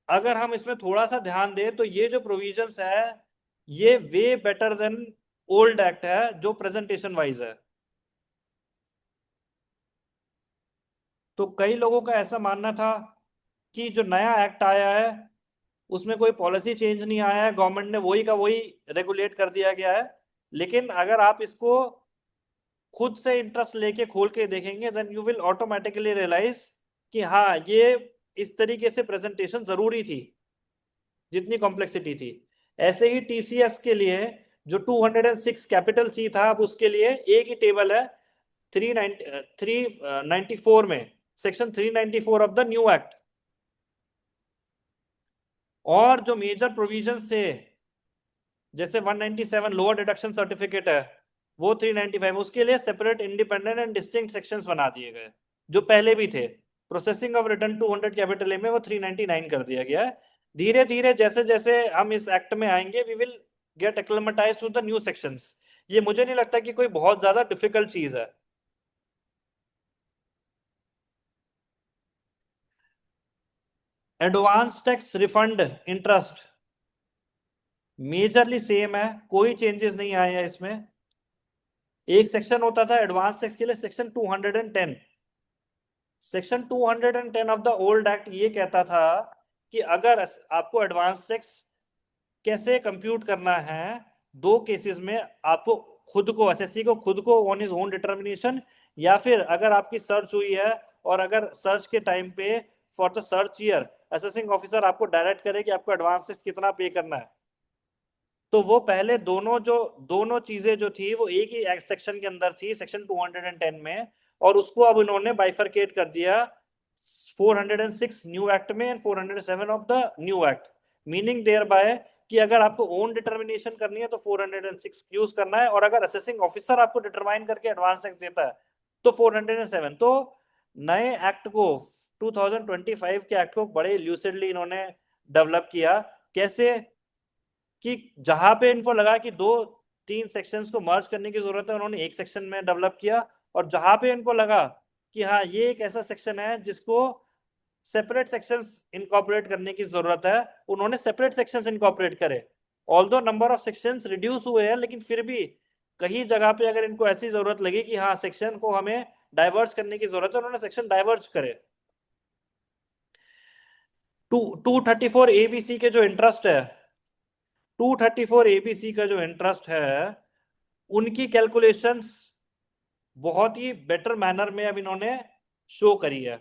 अगर हम इसमें थोड़ा सा ध्यान दें तो ये जो प्रोविजंस है ये way better than old act है जो प्रेजेंटेशन वाइज है। तो कई लोगों का ऐसा मानना था कि जो नया एक्ट आया है उसमें कोई पॉलिसी चेंज नहीं आया है, गवर्नमेंट ने वही का वही रेगुलेट कर दिया गया है। लेकिन अगर आप इसको खुद से इंटरेस्ट लेके खोल के देखेंगे then you will automatically realise कि हाँ, ये इस तरीके से प्रेजेंटेशन जरूरी थी जितनी कॉम्प्लेक्सिटी थी। ऐसे ही टीसीएस के लिए जो 206 कैपिटल सी था, अब उसके लिए एक ही टेबल है 394 में, section 394 of the new act. और जो मेजर प्रोविजंस थे जैसे 197 लोअर डिडक्शन सर्टिफिकेट है, वो 395, उसके लिए separate independent and distinct sections बना दिए गए जो पहले भी थे। Processing of return 200 capital A में वो 399 कर दिया गया है। धीरे धीरे जैसे जैसे हम इस एक्ट में आएंगे we will get acclimatized to the new sections. ये मुझे नहीं लगता कि कोई बहुत ज्यादा डिफिकल्ट चीज है। Advance tax refund interest majorly same है, कोई चेंजेस नहीं आए हैं इसमें। एक सेक्शन होता था एडवांस टैक्स के लिए, section 210। Section 210 of the old act ये कहता था कि अगर आपको एडवांस टैक्स कैसे कंप्यूट करना है, 2 केसेस में आपको खुद को, एसएससी को खुद को ऑन हिज ओन डिटर्मिनेशन, या फिर अगर आपकी सर्च हुई है और अगर सर्च के टाइम पे for the search year assessing officer आपको डायरेक्ट करे कि आपको एडवांस टैक्स कितना पे करना है, तो वो पहले दोनों चीजें जो थी वो एक ही सेक्शन के अंदर थी, सेक्शन 210 में, और उसको अब इन्होंने बाइफरकेट कर दिया 406 न्यू एक्ट में and 407 of the new act. Meaning thereby कि अगर आपको ओन डिटर्मिनेशन करनी है तो 406 यूज करना है, और अगर असेसिंग ऑफिसर आपको डिटरमाइन करके एडवांस टैक्स देता है तो 407। तो नए एक्ट को, 2025 के एक्ट को बड़े ल्यूसिडली इन्होंने डेवलप किया। कैसे कि जहां पे इनको लगा कि 2-3 सेक्शंस को मर्ज करने की जरूरत है, उन्होंने एक सेक्शन में डेवलप किया, और जहां पे इनको लगा कि हाँ ये एक ऐसा सेक्शन है जिसको सेपरेट सेक्शंस इनकॉर्पोरेट करने की जरूरत है। उन्होंने सेपरेट सेक्शंस इनकॉर्पोरेट करे, although number of sections reduce हुए हैं, लेकिन फिर भी कहीं जगह पे अगर इनको ऐसी जरूरत लगी कि हाँ सेक्शन को हमें डाइवर्ज करने की जरूरत है, उन्होंने सेक्शन डाइवर्ज करे। 234 एबीसी के जो इंटरेस्ट है, 234 एबीसी का जो इंटरेस्ट है, उनकी कैलकुलेशंस बहुत ही बेटर मैनर में अब इन्होंने शो करी है।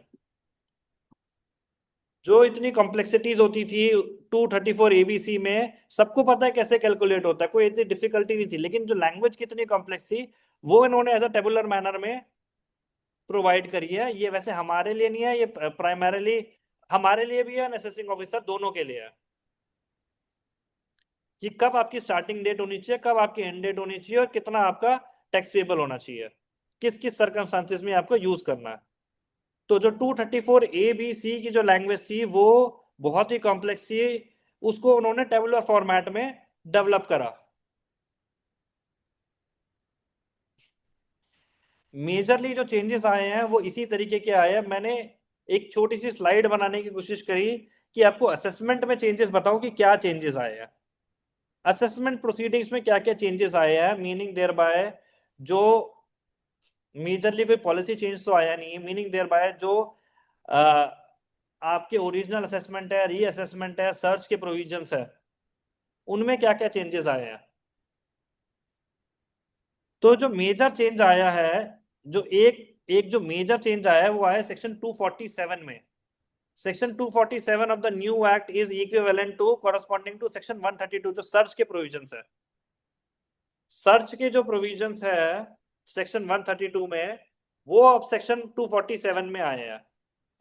जो इतनी कॉम्प्लेक्सिटीज होती थी 234 एबीसी में, सबको पता है कैसे कैलकुलेट होता है, कोई ऐसी डिफिकल्टी नहीं थी, लेकिन जो लैंग्वेज कितनी कॉम्प्लेक्स थी वो इन्होंने एज अ टेबुलर मैनर में प्रोवाइड करी है। ये वैसे हमारे लिए नहीं है, ये प्राइमरीली हमारे लिए भी है, असेसिंग ऑफिसर दोनों के लिए है, कि कब आपकी स्टार्टिंग डेट होनी चाहिए, कब आपकी एंड डेट होनी चाहिए, और कितना आपका टैक्स पेबल होना चाहिए, किस किस सर्कमस्टांसिस में आपको यूज करना है। तो जो 234 ए बी सी की जो लैंग्वेज थी वो बहुत ही कॉम्प्लेक्स थी, उसको उन्होंने टेबुलर फॉर्मेट में डेवलप करा। मेजरली जो चेंजेस आए हैं वो इसी तरीके के आए हैं। मैंने एक छोटी सी स्लाइड बनाने की कोशिश करी कि आपको असेसमेंट में चेंजेस बताऊं कि क्या चेंजेस आए हैं, असेसमेंट प्रोसीडिंग्स में क्या क्या चेंजेस आए हैं, मीनिंग देयर बाय जो मेजरली कोई पॉलिसी चेंज तो आया नहीं है, मीनिंग देयर बाय जो आपके ओरिजिनल असेसमेंट है, रीअसेसमेंट है, सर्च के प्रोविजंस है, उनमें क्या क्या चेंजेस आए हैं। तो जो मेजर चेंज आया है, जो एक एक जो मेजर चेंज आया है वो आया सेक्शन 247 में। Section 247 of the new act is equivalent to corresponding to section 132 जो सर्च के प्रोविजंस है। सर्च के जो प्रोविजंस है सेक्शन 132 में, वो अब सेक्शन 247 में आए हैं।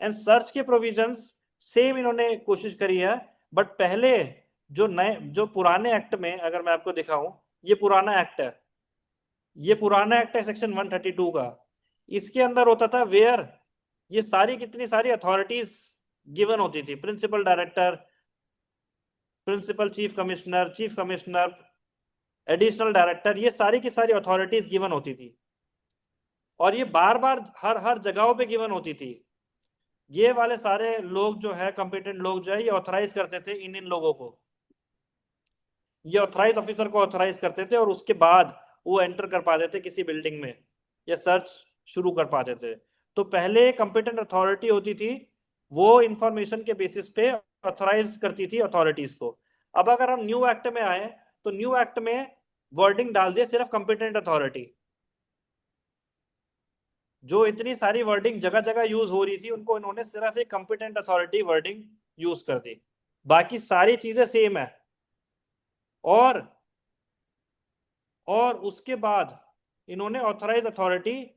एंड सर्च के प्रोविजंस सेम इन्होंने कोशिश करी है, बट पहले जो पुराने एक्ट में अगर मैं आपको दिखाऊं, ये पुराना एक्ट है, ये पुराना एक्ट है सेक्शन 132 का। इसके अंदर होता था वेयर ये सारी कितनी सारी अथॉरिटीज गिवन होती थी, principal director, principal chief commissioner, additional director, ये सारी की सारी अथॉरिटीज गिवन होती थी, और ये बार बार हर हर जगहों पे गिवन होती थी। ये वाले सारे लोग जो है, कॉम्पिटेंट लोग जो है, ये ऑथराइज करते थे इन लोगों को, ये ऑथराइज ऑफिसर को ऑथराइज करते थे, और उसके बाद वो एंटर कर पाते थे किसी बिल्डिंग में या सर्च शुरू कर पाते थे। तो पहले कॉम्पिटेंट अथॉरिटी होती थी, वो इंफॉर्मेशन के बेसिस पे ऑथराइज करती थी अथॉरिटीज को। अब अगर हम न्यू एक्ट में आए तो न्यू एक्ट में वर्डिंग डाल दिए सिर्फ कॉम्पिटेंट अथॉरिटी। जो इतनी सारी वर्डिंग जगह जगह यूज हो रही थी, उनको इन्होंने सिर्फ एक कॉम्पिटेंट अथॉरिटी वर्डिंग यूज कर दी, बाकी सारी चीजें सेम है। और उसके बाद इन्होंने ऑथराइज अथॉरिटी,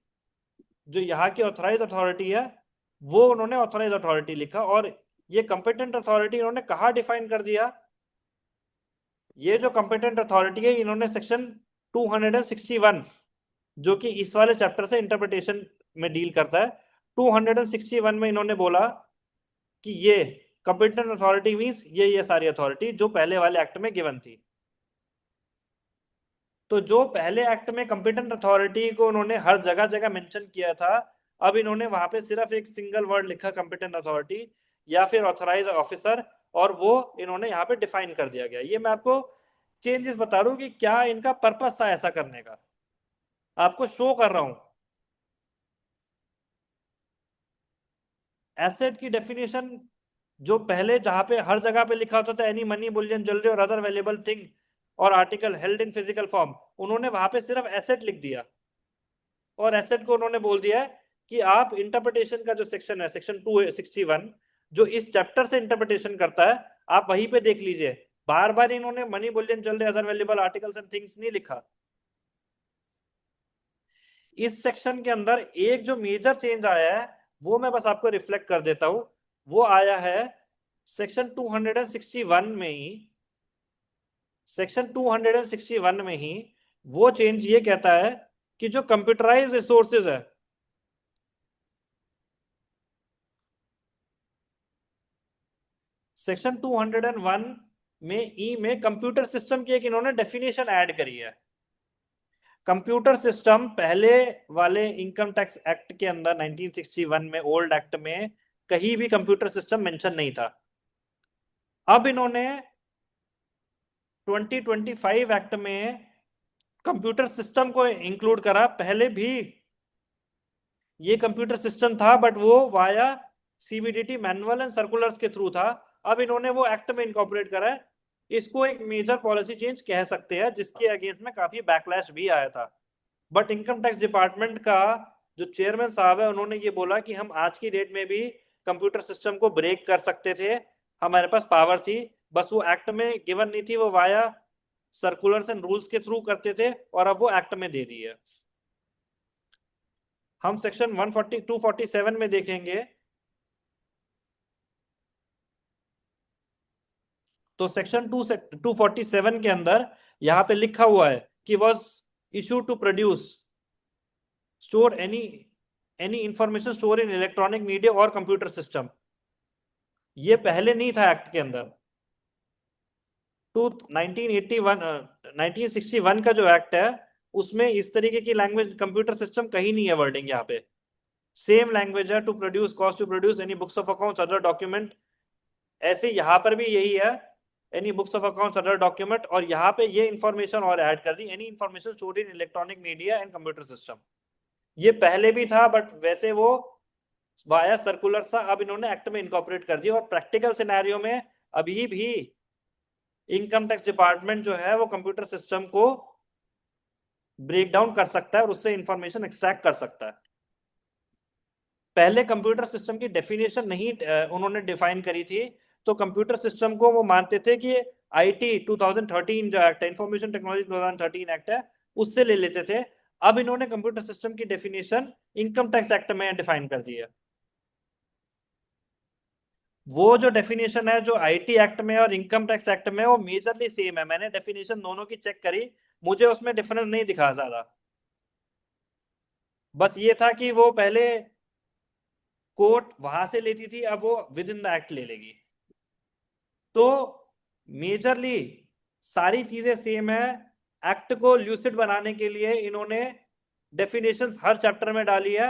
जो यहाँ की ऑथराइज अथॉरिटी है, वो उन्होंने ऑथराइज अथॉरिटी लिखा, और ये कॉम्पिटेंट अथॉरिटी इन्होंने कहाँ डिफाइन कर दिया, ये जो कॉम्पिटेंट अथॉरिटी है इन्होंने सेक्शन 261 जो कि इस वाले चैप्टर से इंटरप्रिटेशन में डील करता है, 261 में इन्होंने बोला कि ये कॉम्पिटेंट अथॉरिटी मींस ये सारी अथॉरिटी जो पहले वाले एक्ट में गिवन थी। तो जो पहले एक्ट में कॉम्पिटेंट अथॉरिटी को उन्होंने हर जगह जगह मेंशन किया था, अब इन्होंने वहां पे सिर्फ एक सिंगल वर्ड लिखा कॉम्पिटेंट अथॉरिटी या फिर ऑथराइज ऑफिसर, और वो इन्होंने यहाँ पे डिफाइन कर दिया गया। ये मैं आपको चेंजेस बता रहा हूँ कि क्या इनका पर्पस था ऐसा करने का, आपको शो कर रहा हूं। एसेट की डेफिनेशन जो पहले जहां पे हर जगह पे लिखा होता था एनी मनी बुलियन ज्वेलरी और अदर वैल्यूएबल थिंग और article held in physical form, उन्होंने वहां पे सिर्फ एसेट लिख दिया, और एसेट को उन्होंने बोल दिया कि आप इंटरप्रिटेशन का जो सेक्शन है सेक्शन 261 जो इस चैप्टर से इंटरप्रिटेशन करता है, आप वहीं पे देख लीजिए। बार बार इन्होंने money bullion jewellery other valuable articles and things नहीं लिखा। इस सेक्शन के अंदर एक जो मेजर चेंज आया है वो मैं बस आपको रिफ्लेक्ट कर देता हूं, वो आया है सेक्शन 261 में ही। सेक्शन 261 में ही वो चेंज ये कहता है कि जो कंप्यूटराइज रिसोर्सेज है, सेक्शन 201 में ई में कंप्यूटर सिस्टम की एक इन्होंने डेफिनेशन ऐड करी है। कंप्यूटर सिस्टम पहले वाले इनकम टैक्स एक्ट के अंदर 1961 में, ओल्ड एक्ट में कहीं भी कंप्यूटर सिस्टम मेंशन नहीं था। अब इन्होंने 2025 एक्ट में कंप्यूटर सिस्टम को इंक्लूड करा। पहले भी ये कंप्यूटर सिस्टम था, बट वो via CBDT manual and circulars के थ्रू था। अब इन्होंने वो एक्ट में इनकॉर्पोरेट करा है। इसको एक मेजर पॉलिसी चेंज कह सकते हैं, जिसके अगेंस्ट में काफी बैकलैश भी आया था। बट इनकम टैक्स डिपार्टमेंट का जो चेयरमैन साहब है, उन्होंने ये बोला कि हम आज की डेट में भी कंप्यूटर सिस्टम को ब्रेक कर सकते थे, हमारे पास पावर थी, बस वो एक्ट में गिवन नहीं थी, वो वाया सर्कुलर्स एंड रूल्स के थ्रू करते थे, और अब वो एक्ट में दे दी है। हम सेक्शन 140 247 में देखेंगे तो सेक्शन 247 के अंदर यहां पे लिखा हुआ है कि was issue to produce store any information store in electronic media और कंप्यूटर सिस्टम। ये पहले नहीं था एक्ट के अंदर। 1961 का जो एक्ट है, उसमें इस तरीके की लैंग्वेज कंप्यूटर सिस्टम कहीं नहीं है वर्डिंग। यहाँ पे सेम लैंग्वेज है, to produce, cost to produce any books of accounts, other document. ऐसे यहाँ पर भी यही है, any books of accounts, other document, और यहाँ पे ये इंफॉर्मेशन और ऐड कर दी, any information stored in electronic media and computer system. ये पहले भी था, बट वैसे वो वाया सर्कुलर था, अब इन्होंने एक्ट में इनकॉर्पोरेट कर दिया। और प्रैक्टिकल सिनेरियो में अभी भी इनकम टैक्स डिपार्टमेंट जो है वो कंप्यूटर सिस्टम को ब्रेक डाउन कर सकता है और उससे इंफॉर्मेशन एक्सट्रैक्ट कर सकता है। पहले कंप्यूटर सिस्टम की डेफिनेशन नहीं उन्होंने डिफाइन करी थी, तो कंप्यूटर सिस्टम को वो मानते थे कि आईटी 2013 जो एक्ट है, इंफॉर्मेशन टेक्नोलॉजी 2013 एक्ट है, उससे ले लेते थे। अब इन्होंने कंप्यूटर सिस्टम की डेफिनेशन इनकम टैक्स एक्ट में डिफाइन कर दी है। वो जो डेफिनेशन है जो आईटी एक्ट में और इनकम टैक्स एक्ट में, वो मेजरली सेम है। मैंने डेफिनेशन दोनों की चेक करी, मुझे उसमें डिफरेंस नहीं दिखा ज्यादा। बस ये था कि वो पहले कोर्ट वहां से लेती थी, अब वो विद इन द एक्ट ले लेगी। तो मेजरली सारी चीजें सेम है। एक्ट को ल्यूसिड बनाने के लिए इन्होंने डेफिनेशंस हर चैप्टर में डाली है।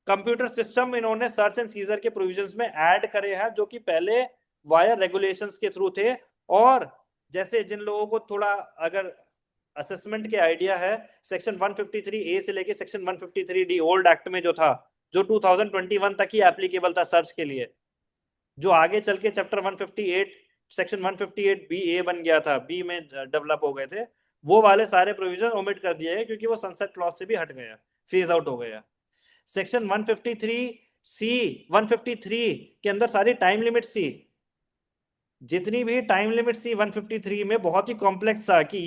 कंप्यूटर सिस्टम इन्होंने सर्च एंड सीजर के प्रोविजंस में ऐड करे हैं, जो कि पहले वायर रेगुलेशंस के थ्रू थे। और जैसे जिन लोगों को थोड़ा अगर असेसमेंट के आइडिया है, सेक्शन 153A से लेके सेक्शन 153D ओल्ड एक्ट में जो था, जो 2021 तक ही एप्लीकेबल था सर्च के लिए, जो आगे चल के चैप्टर 158 सेक्शन 158BA बन गया था, बी में डेवलप हो गए थे, वो वाले सारे प्रोविजन ओमिट कर दिए गए, क्योंकि वो सनसेट क्लॉज से भी हट गया, फेज आउट हो गया। सेक्शन 153 के अंदर सारी टाइम लिमिट थी। जितनी भी टाइम लिमिट थी 153 में, बहुत ही कॉम्प्लेक्स था कि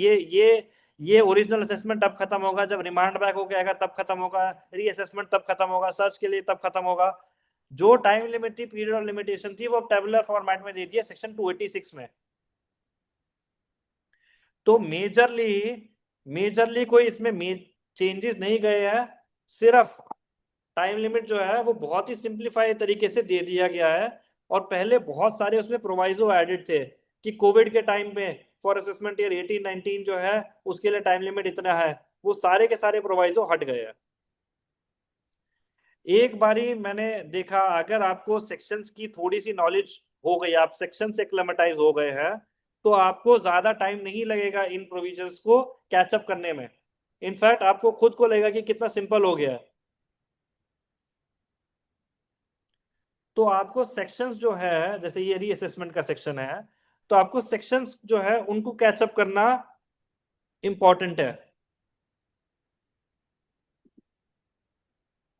ये ओरिजिनल असेसमेंट तब खत्म होगा जब रिमांड बैक होके आएगा, तब खत्म होगा, रीअसेसमेंट तब खत्म होगा, सर्च के लिए तब खत्म होगा। जो टाइम लिमिट थी, पीरियड ऑफ लिमिटेशन थी, वो टेबुलर फॉर्मेट में दे दिया सेक्शन 286 में। तो मेजरली कोई इसमें चेंजेस नहीं गए हैं, सिर्फ टाइम लिमिट जो है वो बहुत ही सिंप्लीफाइड तरीके से दे दिया गया है। और पहले बहुत सारे उसमें प्रोवाइजो एडिड थे कि कोविड के टाइम पे फॉर असेसमेंट ईयर 18-19 जो है उसके लिए टाइम लिमिट इतना है, वो सारे के सारे प्रोवाइजो हट गए हैं। एक बारी मैंने देखा, अगर आपको सेक्शंस की थोड़ी सी नॉलेज हो गई, आप सेक्शन से एक्लेमेटाइज हो गए हैं, तो आपको ज्यादा टाइम नहीं लगेगा इन प्रोविजंस को कैचअप करने में। इनफैक्ट आपको खुद को लगेगा कि कितना सिंपल हो गया है। तो आपको सेक्शंस जो है, जैसे ये रीअसेसमेंट का सेक्शन है, तो आपको सेक्शंस जो है उनको कैचअप करना इंपॉर्टेंट है।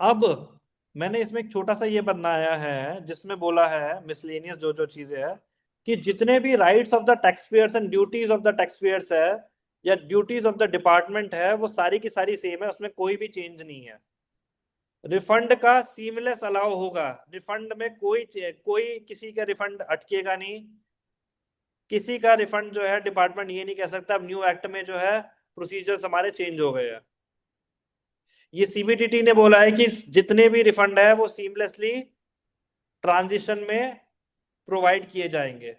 अब मैंने इसमें एक छोटा सा ये बनाया है, जिसमें बोला है मिसलेनियस जो जो चीजें है, कि जितने भी rights of the tax payers and duties of the tax payers है, या ड्यूटीज ऑफ द डिपार्टमेंट है, वो सारी की सारी सेम है, उसमें कोई भी चेंज नहीं है। रिफंड का सीमलेस अलाउ होगा, रिफंड में कोई किसी का रिफंड अटकेगा नहीं। किसी का रिफंड जो है डिपार्टमेंट ये नहीं कह सकता अब न्यू एक्ट में जो है प्रोसीजर्स हमारे चेंज हो गए हैं। ये सीबीडीटी ने बोला है कि जितने भी रिफंड है वो सीमलेसली ट्रांजिशन में प्रोवाइड किए जाएंगे।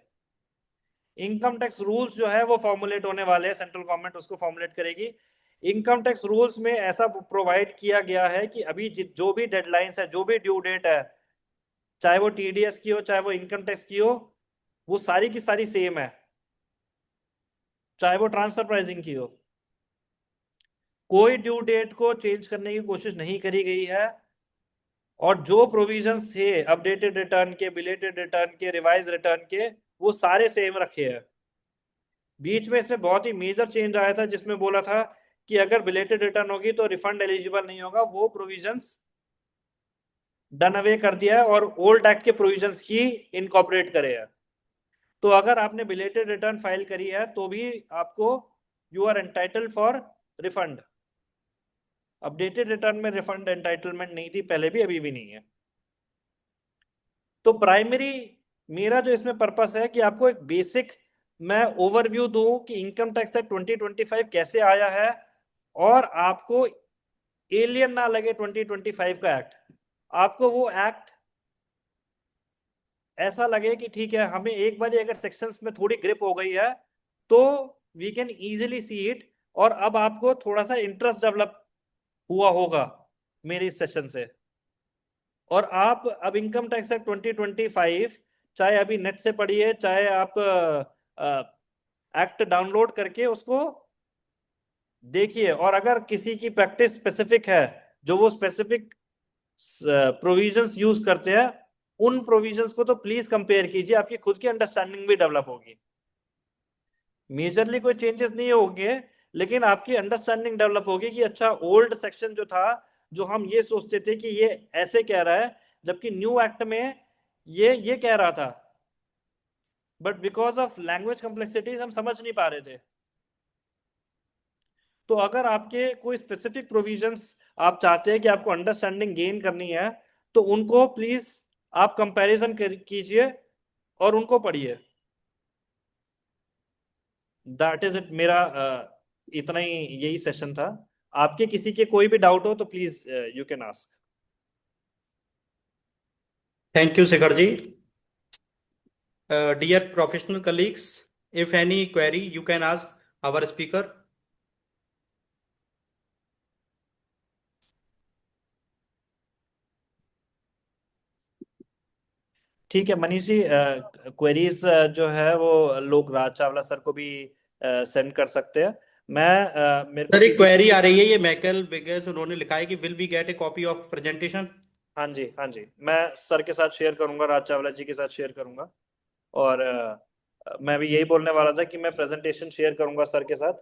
इनकम टैक्स रूल्स जो है वो फॉर्मुलेट होने वाले हैं, सेंट्रल गवर्नमेंट उसको फॉर्मुलेट करेगी। इनकम टैक्स रूल्स में ऐसा प्रोवाइड किया गया है कि अभी जो भी डेडलाइंस है, जो भी ड्यू डेट है, चाहे वो टीडीएस की हो, चाहे वो इनकम टैक्स की हो, वो सारी की सारी सेम है, चाहे वो ट्रांसफर प्राइसिंग की हो। कोई ड्यू डेट को चेंज करने की कोशिश नहीं करी गई है, और जो प्रोविजंस थे अपडेटेड रिटर्न के, बिलेटेड रिटर्न के, रिवाइज रिटर्न के, वो सारे सेम रखे हैं। बीच में इसमें बहुत ही मेजर चेंज आया था जिसमें बोला था कि अगर बिलेटेड रिटर्न होगी तो रिफंड एलिजिबल नहीं होगा। वो प्रोविजंस डन अवे कर दिया है और ओल्ड एक्ट के प्रोविजंस ही इनकॉर्पोरेट करे हैं। तो अगर आपने बिलेटेड रिटर्न फाइल करी है तो भी आपको you are entitled for refund. Updated return में रिफंड एंटाइटलमेंट नहीं थी पहले भी, अभी भी नहीं है। तो प्राइमरी मेरा जो इसमें पर्पस है कि आपको एक बेसिक मैं ओवरव्यू दूं कि इनकम टैक्स एक्ट 2025 कैसे आया है, और आपको एलियन ना लगे 2025 का एक्ट। आपको वो एक्ट ऐसा लगे कि ठीक है, हमें एक बार अगर सेक्शंस में थोड़ी ग्रिप हो गई है तो we can easily see it, और अब आपको थोड़ा सा इंटरेस्ट डेवलप हुआ होगा मेरे इस सेशन से। और आप अब इनकम टैक्स एक्ट 2025 चाहे अभी नेट से पढ़िए, चाहे आप एक्ट डाउनलोड करके उसको देखिए, और अगर किसी की प्रैक्टिस स्पेसिफिक है जो वो स्पेसिफिक प्रोविजंस यूज करते हैं, उन प्रोविजंस को तो प्लीज कंपेयर कीजिए, आपकी खुद की अंडरस्टैंडिंग भी डेवलप होगी। मेजरली कोई चेंजेस नहीं होंगे, लेकिन आपकी अंडरस्टैंडिंग डेवलप होगी कि अच्छा, ओल्ड सेक्शन जो था, जो हम ये सोचते थे कि ये ऐसे कह रहा है, जबकि न्यू एक्ट में ये कह रहा था, but because of language complexities हम समझ नहीं पा रहे थे। तो अगर आपके कोई स्पेसिफिक प्रोविजंस आप चाहते हैं कि आपको अंडरस्टैंडिंग गेन करनी है, तो उनको प्लीज आप कंपैरिजन कीजिए और उनको पढ़िए। That is it. मेरा इतना ही, यही सेशन था। आपके किसी के कोई भी डाउट हो तो please you can ask. Thank you, Shikhar ji. Dear professional colleagues, if any query, you can ask our speaker. ठीक है मनीष जी, क्वेरीज जो है वो लोग राज चावला सर को भी सेंड कर सकते हैं। मैं मेरे को सर, एक क्वेरी पीपीटी, आ रही है, ये मैकल विगेस उन्होंने लिखा है कि will we get a copy of presentation. हाँ जी हाँ जी, मैं सर के साथ शेयर करूंगा, राज चावला जी के साथ शेयर करूंगा। और मैं भी यही बोलने वाला था कि मैं प्रेजेंटेशन शेयर करूंगा सर के साथ,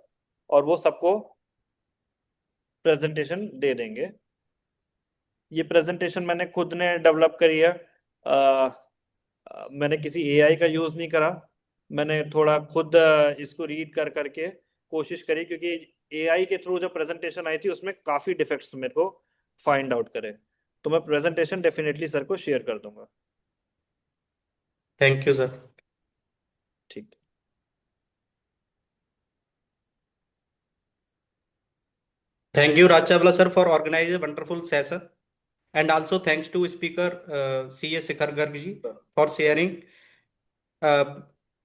और वो सबको प्रेजेंटेशन दे देंगे। ये प्रेजेंटेशन मैंने खुद ने डेवलप करी है। मैंने किसी एआई का यूज नहीं करा, मैंने थोड़ा खुद इसको रीड कर करके कोशिश करी, क्योंकि एआई के थ्रू जब प्रेजेंटेशन आई थी उसमें काफी डिफेक्ट्स मेरे को फाइंड आउट करे। तो मैं प्रेजेंटेशन डेफिनेटली सर को शेयर कर दूंगा। Thank you sir. ठीक। Thank you, Raj Chavla sir, for organizing a wonderful session. And also thanks to speaker C.A. Shikhar Garg ji for sharing uh,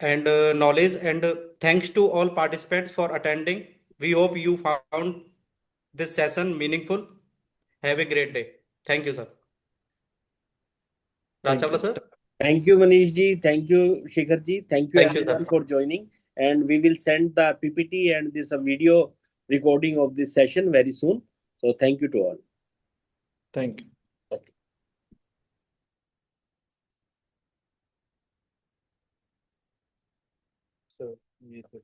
and knowledge. And thanks to all participants for attending. We hope you found this session meaningful. Have a great day. Thank you, sir. Raj thank Chavla you. sir. Thank you, Manish ji. Thank you, Shikhar ji. Thank you Thank you, everyone sir. for joining. And we will send the PPT and this video recording of this session very soon. So thank you to all. Thank you. Okay. So, ये तो